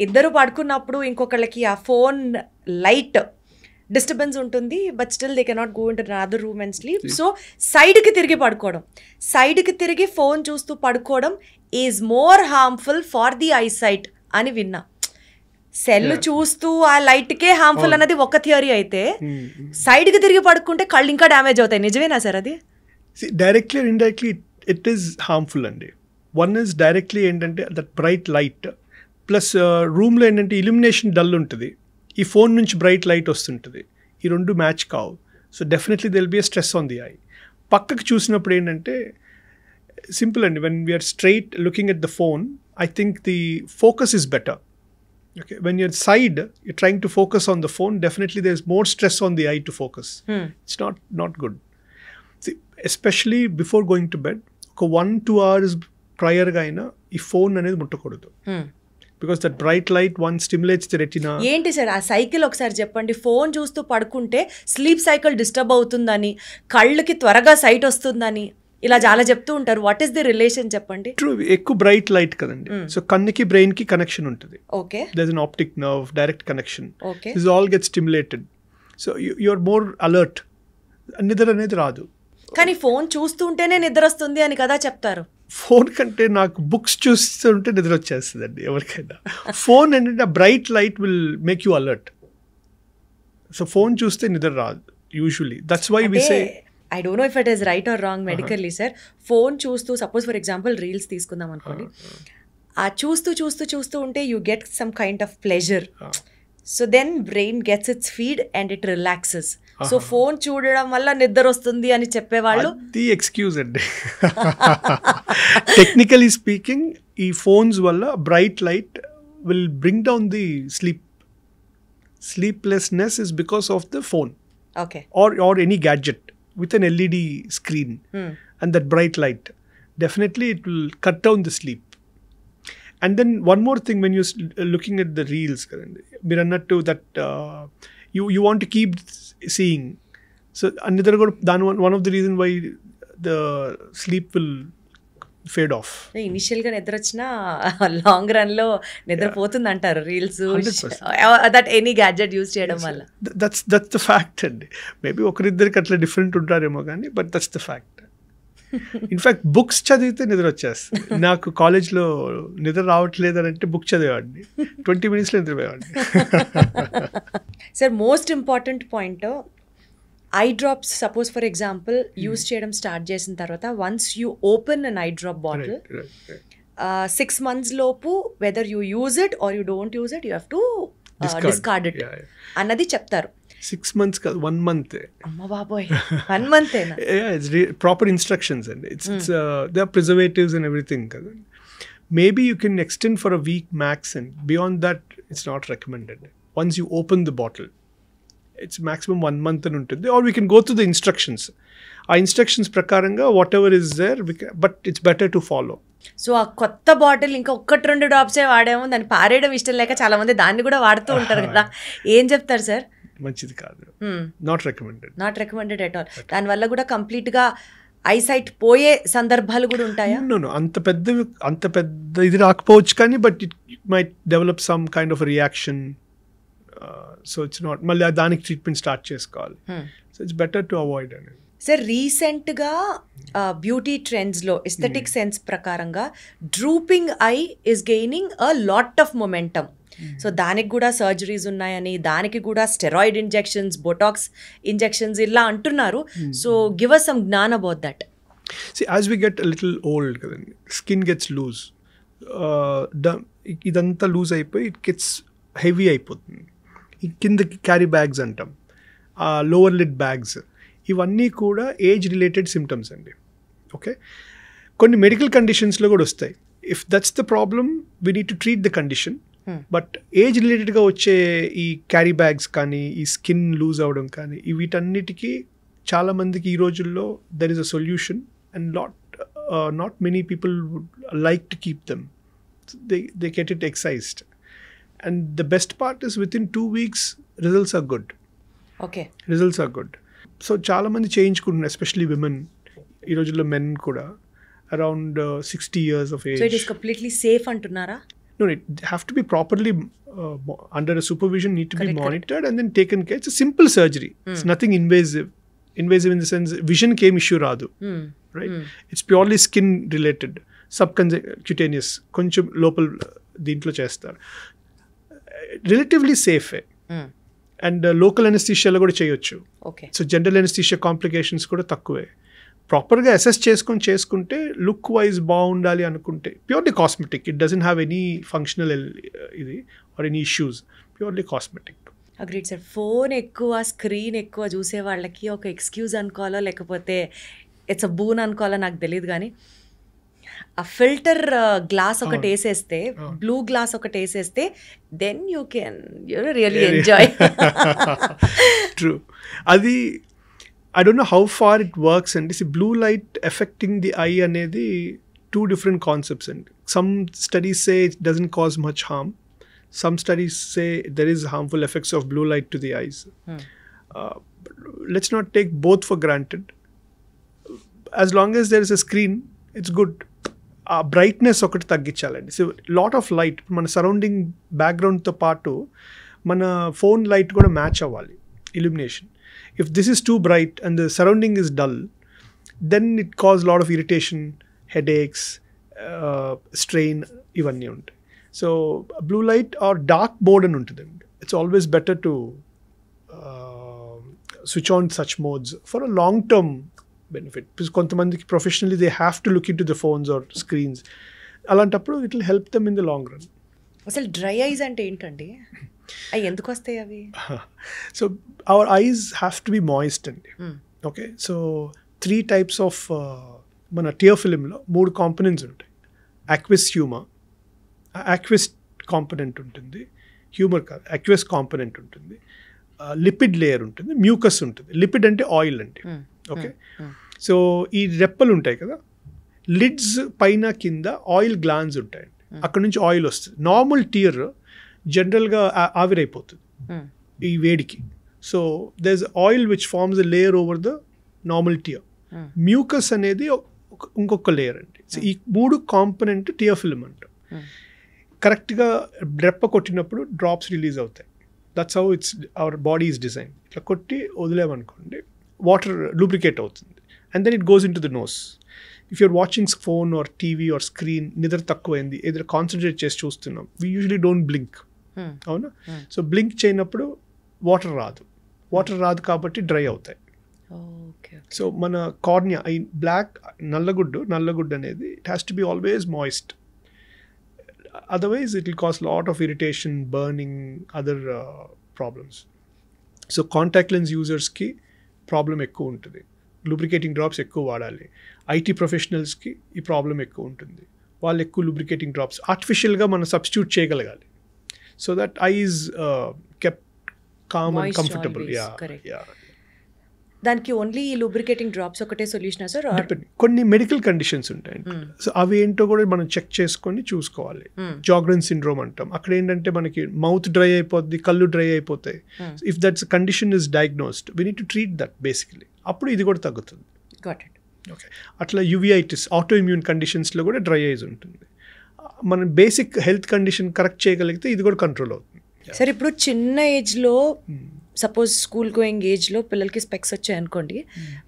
ఇద్దరు పడుకున్నప్పుడు ఇంకొకళ్ళకి ఆ ఫోన్ లైట్ డిస్టర్బెన్స్ ఉంటుంది, but still they cannot go into other room and sleep. So సైడ్కి తిరిగి పడుకోవడం, సైడ్కి తిరిగి ఫోన్ చూస్తూ పడుకోవడం is more harmful for the eyesight అని విన్నా. సెల్ చూస్తూ ఆ లైట్కే హార్మ్ఫుల్ అన్నది ఒక థియరీ అయితే, సైడ్కి తిరిగి పడుకుంటే కళ్ళు ఇంకా డ్యామేజ్ అవుతాయి. నిజమేనా సార్ అది? Directly and indirectly it is harmful అండి. వన్ ఇస్ డైరెక్ట్లీ ఏంటంటే దట్ బ్రైట్ లైట్, ప్లస్ రూమ్లో ఏంటంటే ఇల్యూమినేషన్ డల్ ఉంటుంది, ఈ ఫోన్ నుంచి బ్రైట్ లైట్ వస్తుంటుంది, ఈ రెండు మ్యాచ్ కావు. So definitely they'll be a stress on the eye. పక్కకు చూసినప్పుడు ఏంటంటే సింపుల్ అండి, when we are straight looking at the phone I think the focus is better. Okay, when you're side, you're trying to focus on the phone, definitely there's more stress on the eye to focus. It's not good. See, especially before going to bed, 1-2 hours prior ga aina ee phone anedi muttakodu, because that bright light one stimulates the retina. ఏంటి sir ఆ cycle ఒకసారి చెప్పండి. Phone చూస్తూ పడుకుంటే sleep cycle disturb అవుతుందని, కళ్ళకి త్వరగా site వస్తుందని ఇలా చాలా చెప్తూ ఉంటారు. వాట్ ఈస్ ది రిలేషన్ చెప్పండి. ట్రూ, ఎక్కువ బ్రైట్ లైట్ కదండి. సో కన్నుకి బ్రెయిన్ కి కనెక్షన్ ఉంటుంది. Okay, there is an optic nerve, direct connection. Okay, this all get stimulated. So you are more alert. నిద్ర అనేది రాదు. కానీ ఫోన్ చూస్తుంటేనే నిద్ర వస్తుంది అని కదా చెప్తారు. ఫోన్ కంటే నాకు బుక్స్ చూస్తుంటే నిద్ర వచ్చేస్తుందండి ఎవరికైనా. ఫోన్ ఏంటంటే bright light will make you alert. So phone చూస్తే నిద్ర రాదు usually. That's why we say, I don't know if it is right or wrong medically sir. Phone చూస్తూ సపోజ్ ఫర్ ఎగ్జాంపుల్ రీల్స్ తీసుకుందాం అనుకోండి, ఆ చూస్తూ ఉంటే you get some kind of pleasure. So then brain gets its feed and it relaxes. So phone చూడడం వల్ల నిద్ర వస్తుంది అని చెప్పేవాళ్ళు ది ఎక్స్క్యూజ్ అండి. టెక్నికలీ స్పీకింగ్ ఈ ఫోన్స్ వల్ల bright light will bring down the sleep. Sleeplessness is because of the phone or any gadget with an LED screen and that bright light. Definitely it will cut down the sleep. And then one more thing, when you're looking at the reels, మీరు అన్నట్టు that you want to keep seeing. So another one of the reason why the sleep will fade off. ఇనిషియల్గా నిద్ర వచ్చినా long రన్లో నిద్రపోతుంది అంటారు reels that any gadget use చేయడం వల్ల. దట్స్ ద ఫ్యాక్ట్ అండి. మేబీ ఒకరిద్దరికి అట్లా డిఫరెంట్ ఉంటారేమో కానీ but that's the fact. In fact books చదివితే నిద్ర వచ్చేస్తుంది. నాకు కాలేజ్లో నిద్ర రావట్లేదు అంటే బుక్ చదివేవాడిని, 20 minutesలో నిద్రపోయేవాడిని. Sir most important point, eye drops suppose for example use చేయడం స్టార్ట్ చేసిన తర్వాత once you open an eye drop bottle 6 months లోపు whether you use it or you don't use it you have to discard it అన్నది చెప్తారు. 6 months కాదు, 1 month. అమ్మ బాబోయ్, 1 month. It's proper instructions అండి. It's they are preservatives and everything కదా. Maybe you can extend for a week max and beyond that it's not recommended. Once you open the bottle it's maximum 1 month అని ఉంటుంది. Or we can go to the instructions. ఆ instructions ప్రకారంగా whatever is there, but it's better to follow. So ఆ కొత్త bottle ఇంకా 1-2 డ్రాప్సే వాడాము, దాన్ని పారేయడం ఇష్టం లేక చాలా మంది దాన్ని కూడా వాడుతూ ఉంటారు కదా, ఏం చెప్తారు సార్? మంచిది కాదు, నాట్ రికమెండెడ్ ఎట్ ఆల్. దానివల్ల కూడా కంప్లీట్గా ఐసైట్ పోయే సందర్భాలు కూడా ఉంటాయా? అంత పెద్ద ఇది రాకపోవచ్చు కానీ but it might develop some kind of reaction. So it's not, మళ్ళీ దానికి ట్రీట్మెంట్ స్టార్ట్ చేసుకోవాలి. So it's better to avoid అనేది. సార్ రీసెంట్గా బ్యూటీ ట్రెండ్స్లో ఎస్థెటిక్ సెన్స్ ప్రకారంగా drooping I is gaining a lot of momentum. So దానికి కూడా surgeries ఉన్నాయని, దానికి కూడా స్టెరాయిడ్ ఇంజెక్షన్స్, బొటాక్స్ ఇంజెక్షన్స్ ఇలా అంటున్నారు. సో గివ్ అస్ సమ్ జ్ఞాన్ about that. See, as we get a little old, skin gets loose. ఇదంతా లూజ్ అయిపోయి ఇట్ గెట్స్ హెవీ అయిపోతుంది. కిందకి క్యారీ బ్యాగ్స్ అంటాం, లోవర్ లిడ్ బ్యాగ్స్, ఇవన్నీ కూడా ఏజ్ రిలేటెడ్ సిమ్టమ్స్ అండి. ఓకే, కొన్ని మెడికల్ కండిషన్స్లో కూడా వస్తాయి. If that's the problem we need to treat the condition. But age రిలేటెడ్గా వచ్చే ఈ క్యారీ బ్యాగ్స్ కానీ, ఈ స్కిన్ లూజ్ అవ్వడం కానీ, వీటన్నిటికీ చాలామందికి ఈ రోజుల్లో there is a solution and not many people would like to keep them. They get it excised. And the best part is within 2 weeks, results are good. Okay. Results are good. So, చాలా మంది చేయించుకుంటున్నారు, especially women. ఈ రోజుల్లో men కూడా around 60 years of age. So, it is completely safe అంటున్నారా? No, it have to be properly under a supervision, need to be monitored and then taken care. It's a simple surgery. It's nothing invasive. Invasive in the sense, vision came issue రాదు. Right? It's purely skin related. సబ్కన్క్యూటేనియస్ కొంచెం లోపల దీంట్లో చేస్తారు. Relatively సేఫే and local అనెస్థీషియాలో కూడా చేయొచ్చు. So general anaesthesia complications కూడా తక్కువే. ప్రాపర్గా అసెస్ చేసుకుంటే లుక్ వైజ్ బాగుండాలి అనుకుంటే purely cosmetic. It doesn't have any functional ఇది or any issues, purely cosmetic. Agreed sir. Phone ఎక్కువ, స్క్రీన్ ఎక్కువ చూసే వాళ్ళకి ఒక ఎక్స్క్యూజ్ అనుకోవాలో లేకపోతే ఇట్స్ అ బూన్ అనుకోవాలో నాకు తెలియదు, కానీ ఆ ఫిల్టర్ గ్లాస్ ఒకటి వేసేస్తే, బ్లూ గ్లాస్ ఒకటి వేసేస్తే, then you can really enjoy. True. అది I don't know how far it works అండి. Blue light affecting the eye అనేది 2 different కాన్సెప్ట్స్ అండి. Some studies say it doesn't cause much harm. Some studies say there is harmful effects of blue light to the eyes. Let's not take both for granted. As long as there is a screen, it's good. Brightness ఒకటి తగ్గించాలండి. So lot of light మన surrounding బ్యాక్గ్రౌండ్తో పాటు మన phone light కూడా match అవ్వాలి, illumination. If this is too bright and the surrounding is dull, then it cause lot of irritation, headaches, strain ఇవన్నీ ఉంటాయి. So blue light or dark mode అని ఉంటుందండి. It's always better to switch on such modes for a long term benefit. కొంతమందికి professionally they have to look into the phones or screens. అలాంటప్పుడు it will help them in the long run. అసలు dry eyes అంటే ఏంటండి? అవి ఎందుకు వస్తాయి అవి? So our eyes have to be moist అండి. ఓకే, సో 3 types ఆఫ్ మన టియర్ ఫిలింలో 3 కాంపనెంట్స్ ఉంటాయి. అక్విస్ హ్యూమర్, అక్విస్ కాంపనెంట్ ఉంటుంది, హ్యూమర్ కాదు అక్విస్ కాంపనెంట్ ఉంటుంది, లిపిడ్ లేయర్ ఉంటుంది, మ్యూకస్ ఉంటుంది. లిపిడ్ అంటే ఆయిల్ అండి. ఓకే, సో ఈ రెప్పలు ఉంటాయి కదా, లిడ్స్ పైన కింద ఆయిల్ గ్లాండ్స్ ఉంటాయండి. అక్కడ నుంచి ఆయిల్ వస్తుంది. నార్మల్ టియర్ జనరల్గా ఆవిరైపోతుంది ఈ వేడికి. So there is oil which forms a layer over the normal tear. Mucus అనేది ఇంకొక లేయర్ అండి. సో ఈ 3 కాంపనెంట్ టియర్ ఫిల్మ్ అంటాం. కరెక్ట్గా రెప్ప కొట్టినప్పుడు డ్రాప్స్ రిలీజ్ అవుతాయి. That's how it's our body is design. ఇట్లా కొట్టి వదిలేమనుకోండి, వాటర్ లూబ్రికేట్ అవుతుంది and then it goes into the nose. If you are watching phone or TV or screen, నిద్ర తక్కువైంది, ఏదైనా కాన్సన్ట్రేట్ చేసి చూస్తున్నాం, వీ యూజువలీ డోంట్ బ్లింక్. అవునా? సో బ్లింక్ చేయనప్పుడు వాటర్ రాదు కాబట్టి డ్రై అవుతాయి. సో మన కార్నియా, ఈ బ్లాక్ నల్లగుడ్డు అనేది it has to be always moist. Otherwise it will cause lot of irritation, burning, other problems. So contact lens యూజర్స్కి ప్రాబ్లం ఎక్కువ ఉంటుంది. లూబ్రికేటింగ్ డ్రాప్స్ ఎక్కువ వాడాలి. ఐటీ ప్రొఫెషనల్స్కి ఈ ప్రాబ్లం ఎక్కువ ఉంటుంది. వాళ్ళు ఎక్కువ లూబ్రికేటింగ్ డ్రాప్స్ ఆర్టిఫిషియల్గా మనం సబ్స్టిట్యూట్ చేయగలగాలి. So that eye is kept calm and comfortable. దానికి ఓన్లీ లూబ్రికేటింగ్ డ్రాప్స్ ఒకటే సొల్యూషన్ సార్? కొన్ని మెడికల్ కండిషన్స్ ఉంటాయి. సో అవి ఏంటో కూడా మనం చెక్ చేసుకొని చూసుకోవాలి. జాగ్రన్ సిండ్రోమ్ అంటాం. అక్కడ ఏంటంటే మనకి మౌత్ డ్రై అయిపోద్ది, కళ్ళు డ్రై అయిపోతాయి. If that's condition is diagnosed, we need to treat that basically. అప్పుడు ఇది కూడా తగ్గుతుంది. ఓకే, అట్లా యువిఐటిస్, ఆటో ఇమ్యూన్ కండిషన్స్లో కూడా డ్రై ఐస్ ఉంటుంది. మన బేసిక్ హెల్త్ కండిషన్ కరెక్ట్ చేయగలిగితే ఇది కూడా కంట్రోల్ అవుతుంది. సార్ ఇప్పుడు చిన్న ఏజ్లో సపోజ్ స్కూల్ గోయింగ్ ఏజ్లో పిల్లలకి స్పెక్స్ వచ్చాయి అనుకోండి,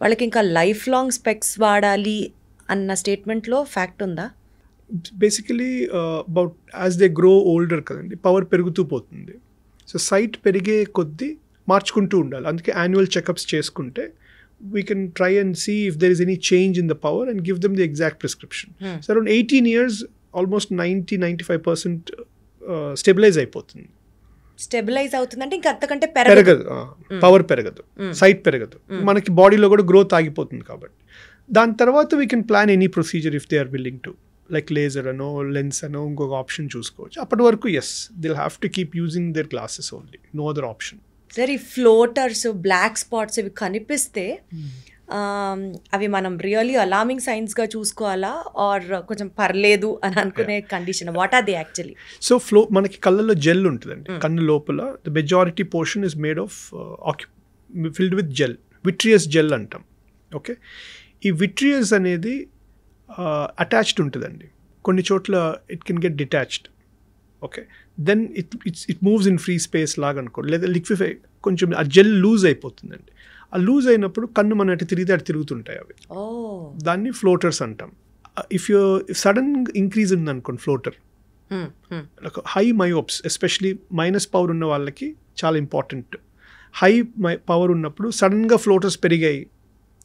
వాళ్ళకి ఇంకా లైఫ్ లాంగ్ స్పెక్స్ వాడాలి అన్న స్టేట్మెంట్లో ఫ్యాక్ట్ ఉందా? Basically about as they grow older కదండి, పవర్ పెరుగుతూ పోతుంది. సో సైట్ పెరిగే కొద్దీ మార్చుకుంటూ ఉండాలి. అందుకే యాన్యువల్ చెకప్స్ చేసుకుంటే we can try and see if there is any change in the power and give them the exact prescription. So around 18 years, almost 90-95% stabilize అయిపోతుంది. స్టెబిలైజ్ అవుతుందంటే ఇంకా అంతకంటే పెరగదు, పవర్ పెరగదు, సైట్ పెరగదు, మనకి బాడీలో కూడా గ్రోత్ ఆగిపోతుంది. కాబట్టి దాని తర్వాత we can plan any procedure if they are willing to, like laser అనో లెన్స్ అనో ఇంకొక ఆప్షన్ చూసుకోవచ్చు. అప్పటి వరకు yes, they'll have to keep using their glasses only, no other option. Sir ఈ ఫ్లోటర్స్, బ్లాక్ స్పాట్స్ ఇవి కనిపిస్తే అవి మనం రియల్లీ అలార్మింగ్ సైన్స్గా చూసుకోవాలా ఆర్ కొంచెం పర్లేదు అని అనుకునే condition? What are they actually? So మనకి కళ్ళలో జెల్ ఉంటుందండి. కన్ను లోపల the majority portion is made of filled with gel, vitreous gel అంటాం. ఓకే, ఈ విట్రియస్ అనేది అటాచ్డ్ ఉంటుందండి. కొన్ని చోట్ల it can get detached. Okay, then it moves in free space లాగా అనుకోండి, లేదా లిక్విఫై కొంచెం ఆ జెల్ లూజ్ అయిపోతుందండి. ఆ లూజ్ అయినప్పుడు కన్ను మన అటు తిరిగితే అటు తిరుగుతుంటాయి అవి. దాన్ని ఫ్లోటర్స్ అంటాం. ఇఫ్ సడన్ ఇంక్రీజ్ ఉందనుకోండి floater, high myopes especially minus power ఉన్న వాళ్ళకి చాలా ఇంపార్టెంట్. హై పవర్ ఉన్నప్పుడు సడన్గా ఫ్లోటర్స్ పెరిగాయి,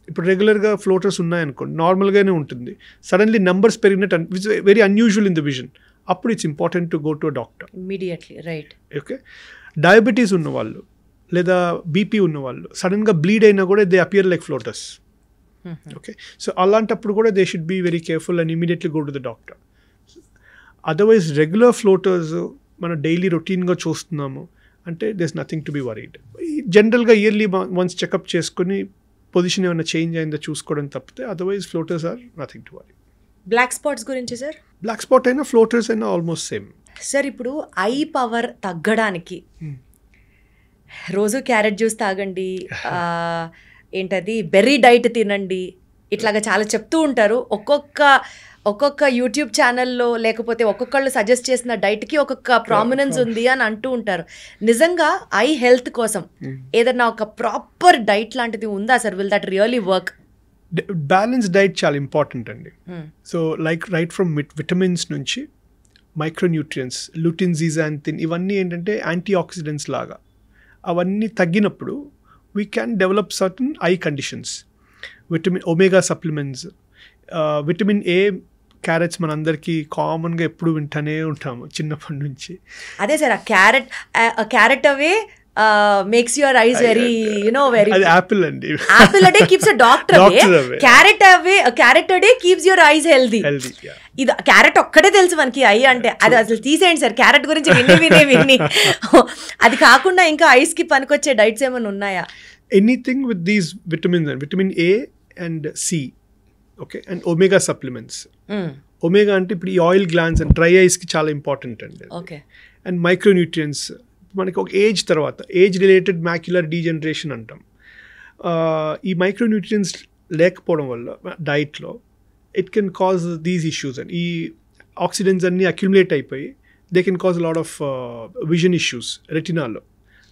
ఇప్పుడు రెగ్యులర్గా ఫ్లోటర్స్ ఉన్నాయనుకోండి, నార్మల్గానే ఉంటుంది, సడన్లీ నంబర్స్ పెరిగినట్టు which very unusual in the vision, అప్పుడు it's important to go to a doctor immediately. Right. Okay, diabetes ఉన్నవాళ్ళు లేదా బీపీ ఉన్నవాళ్ళు సడన్గా బ్లీడ్ అయినా కూడా they appear like floaters. Okay, so అలాంటప్పుడు కూడా they should be very careful and immediately go to the doctor. Otherwise regular floaters మనం daily రొటీన్గా చూస్తున్నాము అంటే there's nothing to be worried. జనరల్గా ఇయర్లీ వన్స్ చెకప్ చేసుకుని పొజిషన్ ఏమైనా చేంజ్ అయిందో చూసుకోవడం తప్పితే otherwise floaters or nothing to worry. Black spots గురించి సార్? బ్లాక్ స్పాట్ అయినా ఫ్లోటర్స్ అయినా ఆల్మోస్ట్ సేమ్. సార్ ఇప్పుడు ఐ పవర్ తగ్గడానికి రోజు క్యారెట్ జ్యూస్ తాగండి, ఏంటది బెర్రీ డైట్ తినండి, ఇట్లాగా చాలా చెప్తూ ఉంటారు. ఒక్కొక్క యూట్యూబ్ ఛానల్లో లేకపోతే ఒక్కొక్కళ్ళు సజెస్ట్ చేసిన డైట్కి ఒక్కొక్క ప్రామినెన్స్ ఉంది అని అంటూ ఉంటారు. నిజంగా ఐ హెల్త్ కోసం ఏదన్నా ఒక ప్రాపర్ డైట్ లాంటిది ఉందా sir? Will that really work? Balance diet చాలా ఇంపార్టెంట్ అండి. So like right from vitamins నుంచి మైక్రోన్యూట్రియన్స్, లూటిన్, జీజాంతిన్, ఇవన్నీ ఏంటంటే యాంటీ ఆక్సిడెంట్స్ లాగా. అవన్నీ తగ్గినప్పుడు we can develop certain eye conditions. Vitamin omega supplements, vitamin A, carrots మనందరికీ కామన్గా ఎప్పుడు వింటూనే ఉంటాము చిన్నప్పటి నుంచి. అదే సార్, క్యారెట్ అవే makes your eyes very very. అది యాపిల్ అండి. Apple a day keeps a doctor away. Carrot a day keeps your eyes healthy. ఇది క్యారెట్ ఒక్కటే తెలుసు మనకి ఐ అంటే. అది అసలు తీసేయండి సార్, క్యారెట్ గురించి విని అది కాకుండా ఇంకా ఐస్ కి పనికొచ్చే డైట్స్ ఏమైనా ఉన్నాయా? Anything with these vitamins, vitamin A and C, okay, and omega supplements. Omega అంటే ఇప్పుడు ఈ ఆయిల్ గ్లాండ్స్ అండ్ డ్రై ఐస్కి చాలా ఇంపార్టెంట్ అండి. ఓకే. అండ్ మైక్రోన్యూట్రియన్స్ మనకి ఒక ఏజ్ తర్వాత, ఏజ్ రిలేటెడ్ మ్యాక్యులర్ డీజనరేషన్ అంటాం. ఈ మైక్రోన్యూట్రియన్స్ లేకపోవడం వల్ల డైట్లో it can cause these issues. And ఈ ఆక్సిడెంట్స్ అన్నీ అక్యుములేట్ అయిపోయి they can cause lot of vision issues రెటినాలో.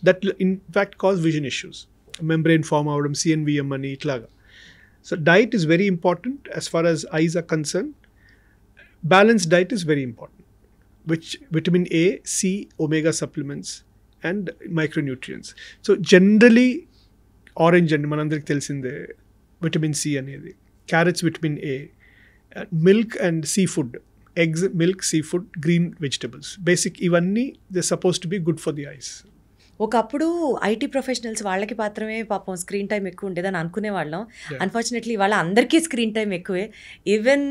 That in fact cause vision issues, membrane form అవ్వడం, CNVM అని ఇట్లాగా. So diet is very important as far as eyes are concern. Balanced diet is very important, which vitamin A, C, omega supplements and micronutrients. So generally orange and manandariki telisinde vitamin C anedi, carrots vitamin A, milk and seafood, eggs, milk, seafood, green vegetables, basic ivanni they're supposed to be good for the eyes. ఒకప్పుడు IT professionals వాళ్ళకి మాత్రమే పాపం screen time ఎక్కువ ఉండేదని అనుకునే వాళ్ళం. Unfortunately వాళ్ళ అందరికీ స్క్రీన్ టైం ఎక్కువే. Even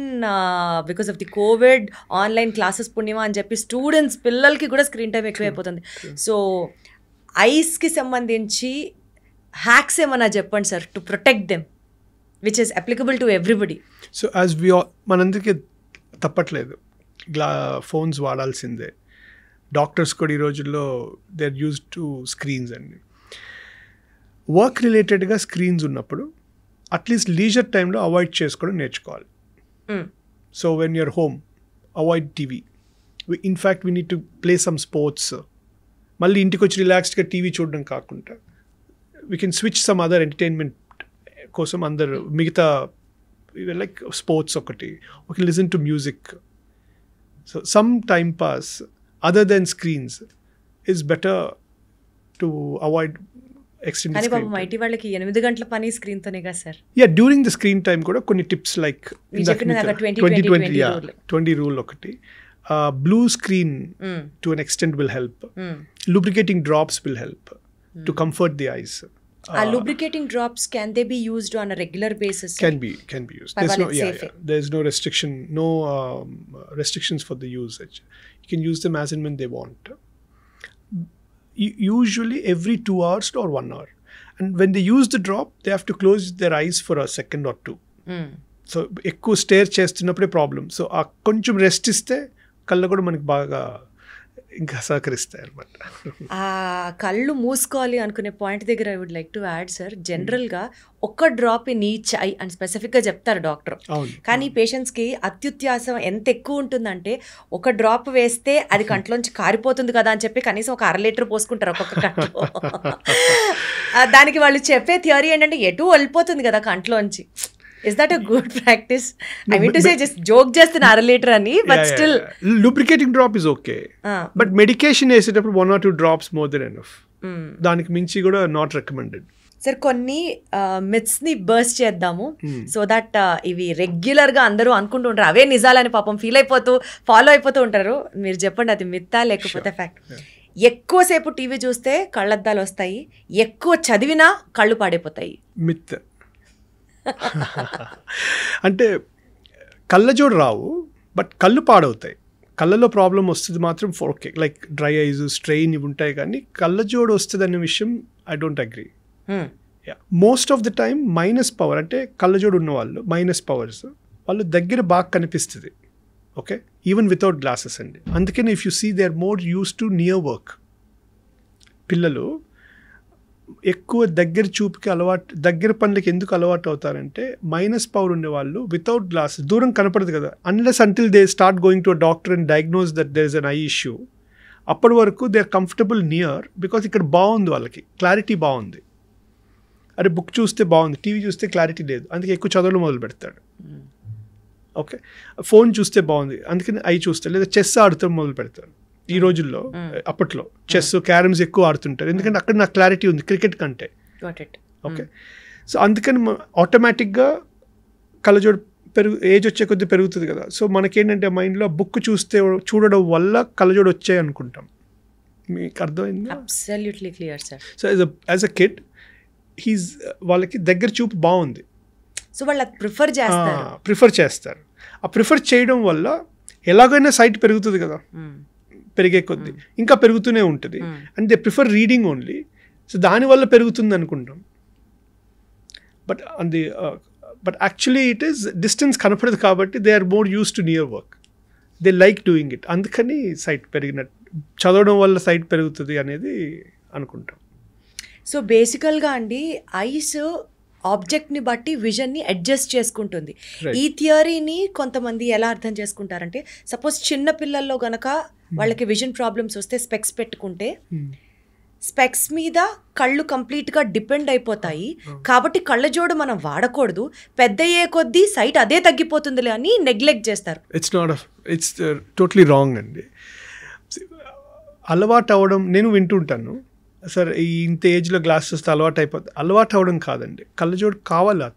because of the Covid online classes పుణ్యమా అని చెప్పి స్టూడెంట్స్, పిల్లలకి కూడా స్క్రీన్ టైం ఎక్కువైపోతుంది. సో ఐస్కి సంబంధించి హ్యాక్స్ ఏమన్నా చెప్పండి sir, to protect them, which is applicable to everybody. So as మనందరికీ తప్పట్లేదు, ఫోన్స్ వాడాల్సిందే. డాక్టర్స్ కూడా ఈ రోజుల్లో they are used to screens అండి. వర్క్ రిలేటెడ్గా స్క్రీన్స్ ఉన్నప్పుడు అట్లీస్ట్ లీజర్ టైంలో అవాయిడ్ చేసుకోవడం నేర్చుకోవాలి. So when you're home, avoid TV. In fact we need to play some sports. మళ్ళీ ఇంటికి వచ్చి రిలాక్స్డ్గా టీవీ చూడడం కాకుండా we can switch some other entertainment కోసం అందరు మిగతా లైక్ స్పోర్ట్స్ ఒకటి, we can listen to music. So some time pass other than screens is better to avoid extended screen time. IT వాళ్ళకి 8 గంటల పని స్క్రీన్ తోనే కదా sir. Yeah, during the screen time కూడా కొన్ని టిప్స్ లైక్ 20 రూల్ ఒకటి. Blue screen to an extent will help. Lubricating drops will help to comfort the eyes. Lubricating drops, can they be used on a regular basis? Can be used. There's no restriction, no restrictions for the usage. You can use them as and when they want. Usually every 2 hours or 1 hour. And when they use the drop, they have to close their eyes for a second or two. So ఎక్కువ stair చేస్తున్నప్పుడే problem. So ఆ కొంచెం rest ఇస్తే కళ్ళు కూడా మనకి బాగా ఇంకా సహకరిస్తాయి అనమాట. ఆ కళ్ళు మూసుకోవాలి అనుకునే పాయింట్ దగ్గర I would like to add sir, జనరల్గా ఒక్క డ్రాప్ ఇన్ ఈచ్ ఐ అని స్పెసిఫిక్గా చెప్తారు డాక్టర్. కానీ పేషెంట్స్కి అత్యుత్యాసం ఎంత ఎక్కువ ఉంటుందంటే ఒక డ్రాప్ వేస్తే అది కంట్లోంచి కారిపోతుంది కదా అని చెప్పి కనీసం ఒక 1/2 లీటర్ పోసుకుంటారు ఒక్కొక్క కంట్లో. దానికి వాళ్ళు చెప్పే థియరీ ఏంటంటే ఎటు వెళ్ళిపోతుంది కదా కంట్లోంచి. Is that a good practice? No, I mean to say just joke just an 1/2 liter ani, but still. Lubricating drop is okay. But medication వేసేటప్పుడు 1 or 2 drops more than enough. దానికి మించి కూడా not recommended. సార్ కొన్ని myths ని burst చేద్దాము so that ఇవి రెగ్యులర్గా అందరూ అనుకుంటూ ఉంటారు, అవే నిజాలని పాపం ఫీల్ అయిపోతూ ఫాలో అయిపోతూ ఉంటారు. మీరు చెప్పండి, అది మిత్తా లేకపోతే ఫ్యాక్ట్? ఎక్కువసేపు టీవీ చూస్తే కళ్ళద్దాలు వస్తాయి, ఎక్కువ చదివినా కళ్ళు పాడైపోతాయి. మిత్ అంటే కళ్ళజోడు రావు, బట్ కళ్ళు పాడవుతాయి. కళ్ళలో ప్రాబ్లం వస్తుంది మాత్రం okay, like dry eyes, strain ఇవి ఉంటాయి. కానీ కళ్ళజోడు వస్తుంది అనే విషయం I don't agree. Most of the time minus power అంటే కళ్ళజోడు ఉన్న వాళ్ళు మైనస్ పవర్స్ వాళ్ళు దగ్గర బాగా కనిపిస్తుంది, ఓకే, ఈవెన్ వితౌట్ గ్లాసెస్ అండి. అందుకని if you see they are more use to near work. పిల్లలు ఎక్కువ దగ్గర చూపుకి అలవాటు, దగ్గర పనులకి ఎందుకు అలవాటు అవుతారంటే మైనస్ పవర్ ఉండేవాళ్ళు వితౌట్ గ్లాసెస్ దూరం కనపడదు కదా, unless until they start going to a doctor and diagnose that there is an eye issue. అప్పటి వరకు they are comfortable near because ఇక్కడ బాగుంది, వాళ్ళకి క్లారిటీ బాగుంది. అరే బుక్ చూస్తే బాగుంది, టీవీ చూస్తే క్లారిటీ లేదు, అందుకే ఎక్కువ చదవడం మొదలు పెడతాడు. ఓకే, ఫోన్ చూస్తే బాగుంది అందుకని అవి చూస్తాడు, లేదా చెస్ ఆడుతూ మొదలు పెడతాడు. ఈ రోజుల్లో అప్పట్లో చెస్ క్యారమ్స్ ఎక్కువ ఆడుతుంటారు, ఎందుకంటే అక్కడ నాకు క్లారిటీ ఉంది క్రికెట్ కంటే. ఓకే, సో అందుకని ఆటోమేటిక్గా కళ్ళజోడు ఏజ్ వచ్చే కొద్దీ పెరుగుతుంది కదా. సో మనకేంటంటే మైండ్లో బుక్ చూడడం వల్ల కళ్ళజోడు వచ్చాయి అనుకుంటాం. మీకు అర్థమైంది? Absolutely clear sir. So as a kid వాళ్ళకి దగ్గర చూపు బాగుంది, సో వాళ్ళు ప్రిఫర్ చేస్తారు. ఆ ప్రిఫర్ చేయడం వల్ల ఎలాగైనా సైట్ పెరుగుతుంది కదా, పెరిగే కొద్దీ ఇంకా పెరుగుతూనే ఉంటుంది. And they prefer reading only, so దానివల్ల పెరుగుతుంది అనుకుంటాం. But actually it is distance కనపడదు కాబట్టి they are more use to near work, they like doing it. అందుకని సైట్ పెరిగినట్టు, చదవడం వల్ల సైట్ పెరుగుతుంది అనేది అనుకుంటాం. సో బేసికల్గా అండి ఐస్ ఆబ్జెక్ట్ని బట్టి విజన్ని అడ్జస్ట్ చేసుకుంటుంది. ఈ థియరీని కొంతమంది ఎలా అర్థం చేసుకుంటారంటే, సపోజ్ చిన్న పిల్లల్లో గనక వాళ్ళకి విజన్ ప్రాబ్లమ్స్ వస్తే స్పెక్స్ పెట్టుకుంటే స్పెక్స్ మీద కళ్ళు కంప్లీట్గా డిపెండ్ అయిపోతాయి కాబట్టి కళ్ళజోడు మనం వాడకూడదు, పెద్ద అయ్యే కొద్దీ సైట్ అదే తగ్గిపోతుందిలే అని నెగ్లెక్ట్ చేస్తారు. ఇట్స్ టోటలీ రాంగ్ అండి. అలవాటు అవ్వడం నేను వింటుంటాను, సార్ ఇంత ఏజ్లో గ్లాసెస్ వస్తే అలవాటు అయిపోతుంది. అలవాటు అవ్వడం కాదండి, కళ్ళజోడు కావాలి.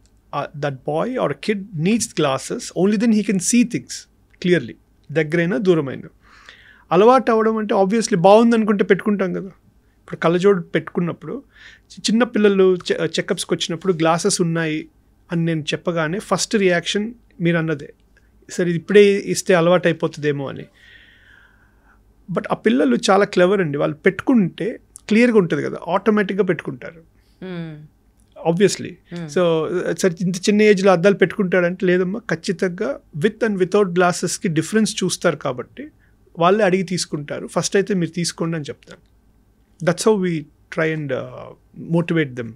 That boy or kid needs glasses, only then he can see things clearly, దగ్గరైనా దూరమైనా. అలవాటు అవ్వడం అంటే ఆబ్వియస్లీ బాగుంది అనుకుంటే పెట్టుకుంటాం కదా. ఇప్పుడు కళ్ళజోడు పెట్టుకున్నప్పుడు చిన్న పిల్లలు చెకప్స్కి వచ్చినప్పుడు గ్లాసెస్ ఉన్నాయి అని నేను చెప్పగానే ఫస్ట్ రియాక్షన్ మీరు అన్నదే, సరే ఇది ఇప్పుడే ఇస్తే అలవాటు అయిపోతుందేమో అని. బట్ ఆ పిల్లలు చాలా క్లెవర్ అండి, వాళ్ళు పెట్టుకుంటే క్లియర్గా ఉంటుంది కదా, ఆటోమేటిక్గా పెట్టుకుంటారు ఆబ్వియస్లీ. సో సరే ఇంత చిన్న ఏజ్లో అద్దాలు పెట్టుకుంటాడంటే లేదమ్మా, ఖచ్చితంగా విత్ అండ్ వితౌట్ గ్లాసెస్కి డిఫరెన్స్ చూస్తారు కాబట్టి వాళ్ళే అడిగి తీసుకుంటారు. ఫస్ట్ అయితే మీరు తీసుకోండి అని చెప్తాను. That's how we try and motivate them.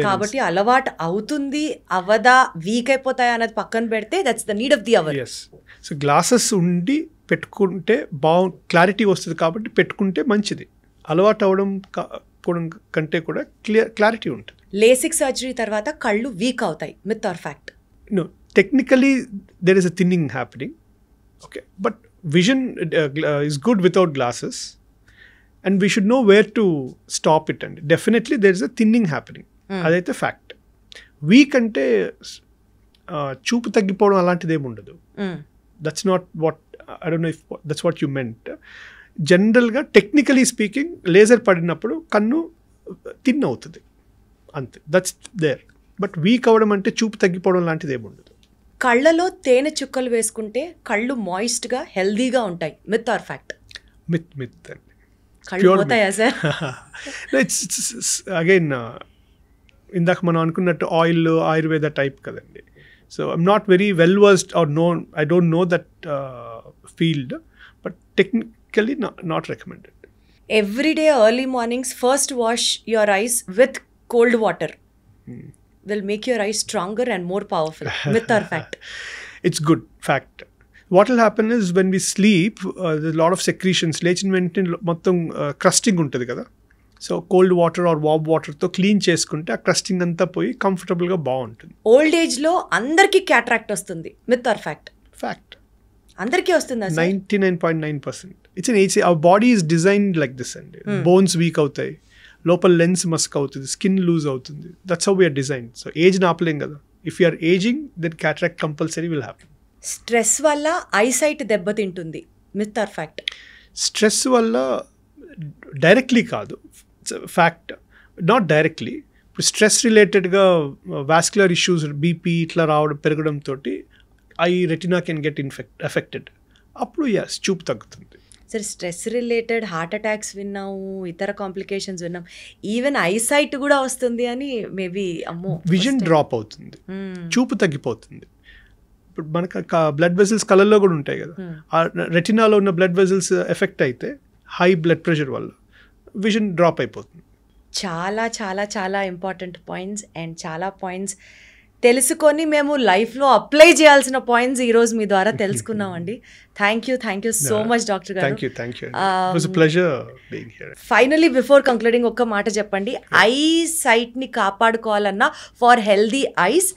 కాబట్టి అలవాటు అవుతుంది అవదా వీక్ అయిపోతాయి అన్నది పక్కన పెడితే that's the need of the hour. Yes, so glasses ఉండి పెట్టుకుంటే క్లారిటీ వస్తుంది కాబట్టి పెట్టుకుంటే మంచిది. అలవాటు అవ్వడం కంటే కూడా క్లారిటీ ఉంటుంది. లేసిక్ సర్జరీ తర్వాత కళ్ళు వీక్ అవుతాయి, myth or fact? No, technically there is a thinning happening. Okay, but vision is good without glasses and we should know where to stop it. And definitely there is a thinning happening, అదైతే fact. Week అంటే చూపు తగ్గిపోవడం అలాంటిది ఏమి ఉండదు. That's not what, I don't know if that's what you meant. జనరల్గా technically speaking laser పడినప్పుడు కన్ను థిన్ అవుతుంది అంతే, దట్స్ దేర్. బట్ వీక్ అవ్వడం అంటే చూపు తగ్గిపోవడం లాంటిది ఏమి ఉండదు. కళ్ళలో తేనె చుక్కలు వేసుకుంటే కళ్ళు మాయిస్ట్గా హెల్దీగా ఉంటాయి, మిత్ ఆర్ ఫ్యాక్ట్? మిత్ అండి. కళ్ళు పోతాయా సార్? ఇట్స్ అగైన్ ఇందాక మనం అనుకున్నట్టు ఆయిల్ ఆయుర్వేద టైప్ కదండి. So I'm not very well versed or I don't know that field, but technically not recommended. Every day early mornings first wash your eyes with cold water will make your eyes stronger and more powerful. Myth or fact? It's good fact. What will happen is when we sleep, there's a lot of secretions. లేచిన వెంటనే మొత్తం crusting ఉంటుంది కదా. So cold water are వామ్ వాటర్తో clean చేసుకుంటే ఆ crusting అంతా పోయి కంఫర్టబుల్గా బాగుంటుంది. ఓల్డ్ ఏజ్లో అందరికీ క్యాట్రాక్ట్ వస్తుంది, మిత్ ఆర్ ఫ్యాక్ట్? ఫ్యాక్ట్. అందరికీ వస్తుందా? 99.9%. It's an AC. Our body is designed like this అండి. బోన్స్ వీక్ అవుతాయి, లోపల లెన్స్ మస్క్ అవుతుంది, స్కిన్ లూజ్ అవుతుంది. That's how we're design. So ఏజ్ని ఆపలేం కదా. If you're ageing then cataract compulsory will happen. Stress వల్ల ఐసైట్ దెబ్బతింటుంది, మిత్ ఆర్ ఫ్యాక్ట్? స్ట్రెస్ వల్ల డైరెక్ట్లీ కాదు, ఫ్యాక్ట్. Not directly. ఇప్పుడు స్ట్రెస్ రిలేటెడ్గా వాస్కులర్ ఇష్యూస్, బీపీ ఇట్లా రావడం పెరగడంతో eye retina can get affected. అప్పుడు ఎస్, చూపు తగ్గుతుంది. సరే, స్ట్రెస్ రిలేటెడ్ హార్ట్ అటాక్స్ విన్నాము, ఇతర కాంప్లికేషన్స్ విన్నాం, ఈవెన్ ఐసైట్ కూడా వస్తుంది అని. మేబీ అమ్మో, విజన్ డ్రాప్ అవుతుంది, చూపు తగ్గిపోతుంది. ఇప్పుడు మనకు బ్లడ్ వెజల్స్ కళ్ళల్లో కూడా ఉంటాయి కదా, ఆ రెటినాలో ఉన్న బ్లడ్ వెజల్స్ ఎఫెక్ట్ అయితే హై బ్లడ్ ప్రెషర్ వల్ల విజన్ డ్రాప్ అయిపోతుంది. చాలా చాలా చాలా ఇంపార్టెంట్ పాయింట్స్ అండ్ చాలా పాయింట్స్ తెలుసుకొని మేము లైఫ్లో అప్లై చేయాల్సిన పాయింట్స్ ఈరోజు మీ ద్వారా తెలుసుకున్నామండి. Thank you so much doctor గారు. Thank you. It was a pleasure being here. Finally before concluding ఒక్క మాట చెప్పండి. ఐ సైట్ని కాపాడుకోవాలన్నా for healthy eyes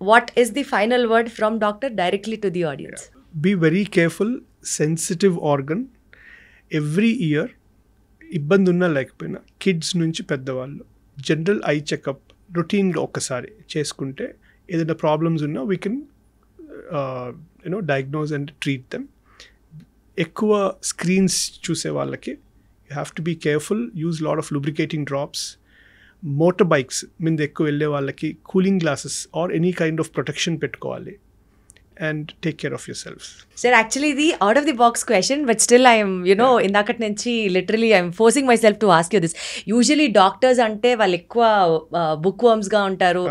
what is the final word from doctor directly to the audience? Be very careful. Sensitive organ. Every year ఇబ్బంది ఉన్నా లేకపోయినా kids నుంచి పెద్దవాళ్ళు జనరల్ ఐ చెకప్ రొటీన్గా ఒక్కసారి చేసుకుంటే ఏదైనా ప్రాబ్లమ్స్ ఉన్నా we can diagnose and treat them. ఎక్కువ స్క్రీన్స్ చూసే వాళ్ళకి you have to be careful, use lot of lubricating drops. Motor bikes మీద ఎక్కువ వెళ్ళే వాళ్ళకి cooling glasses or any kind of protection పెట్టుకోవాలి. And take care of yourselves. Sir, actually the out of the box question, but still I am, indakati nunchi literally I am forcing myself to ask you this. Usually doctors ante vallu ekkuva bookworms ga untaru.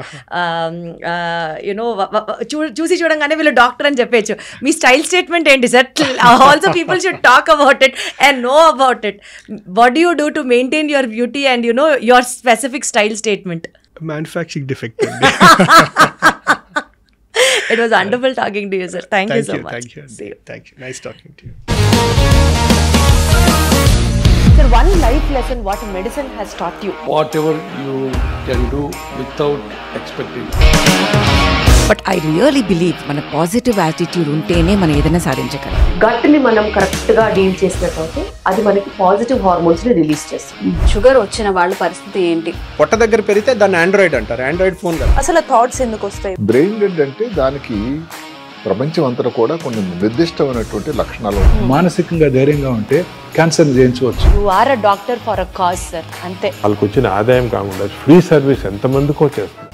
Chusi chudangane villu doctor ani cheppechu. Me style statement enti sir? Also people should talk about it and know about it. What do you do to maintain your beauty and your specific style statement? Manufacturing defect. It was wonderful talking to you, sir. Thank you so much. Thank you. Nice talking to you. Sir, one life lesson what medicine has taught you. Whatever you can do without expecting. But I really believe మన positive attitude ఉంటేనే మనం ఏదైనా సాధించగలం. గట్ని మనం కరెక్ట్గా deal చేసినట్లయితే అది మనకి పాజిటివ్ హార్మోన్స్ని రిలీజ్ చేస్తుంది. షుగర్ వచ్చిన వాళ్ళ పరిస్థితి ఏంటి? పొట్ట దగ్గర పెరిగితే దాన్ని ఆండ్రాయిడ్ అంటారు, ఆండ్రాయిడ్ ఫోన్ కదా. అసలు థాట్స్ ఎందుకు వస్తాయి? బ్రెయిన్ డెడ్ అంటే దానికి ప్రపంచం అంతా కూడా కొన్ని నిర్దిష్టమైనటువంటి లక్షణాలు. మానసికంగా ధైర్యంగా ఉంటే క్యాన్సర్ జయించవచ్చు. You are a doctor for a cause sir, అంతే. వాళ్ళకి వచ్చిన ఆదాయం కాకుండా ఫ్రీ సర్వీస్ ఎంతమందికో చేస్తుంది.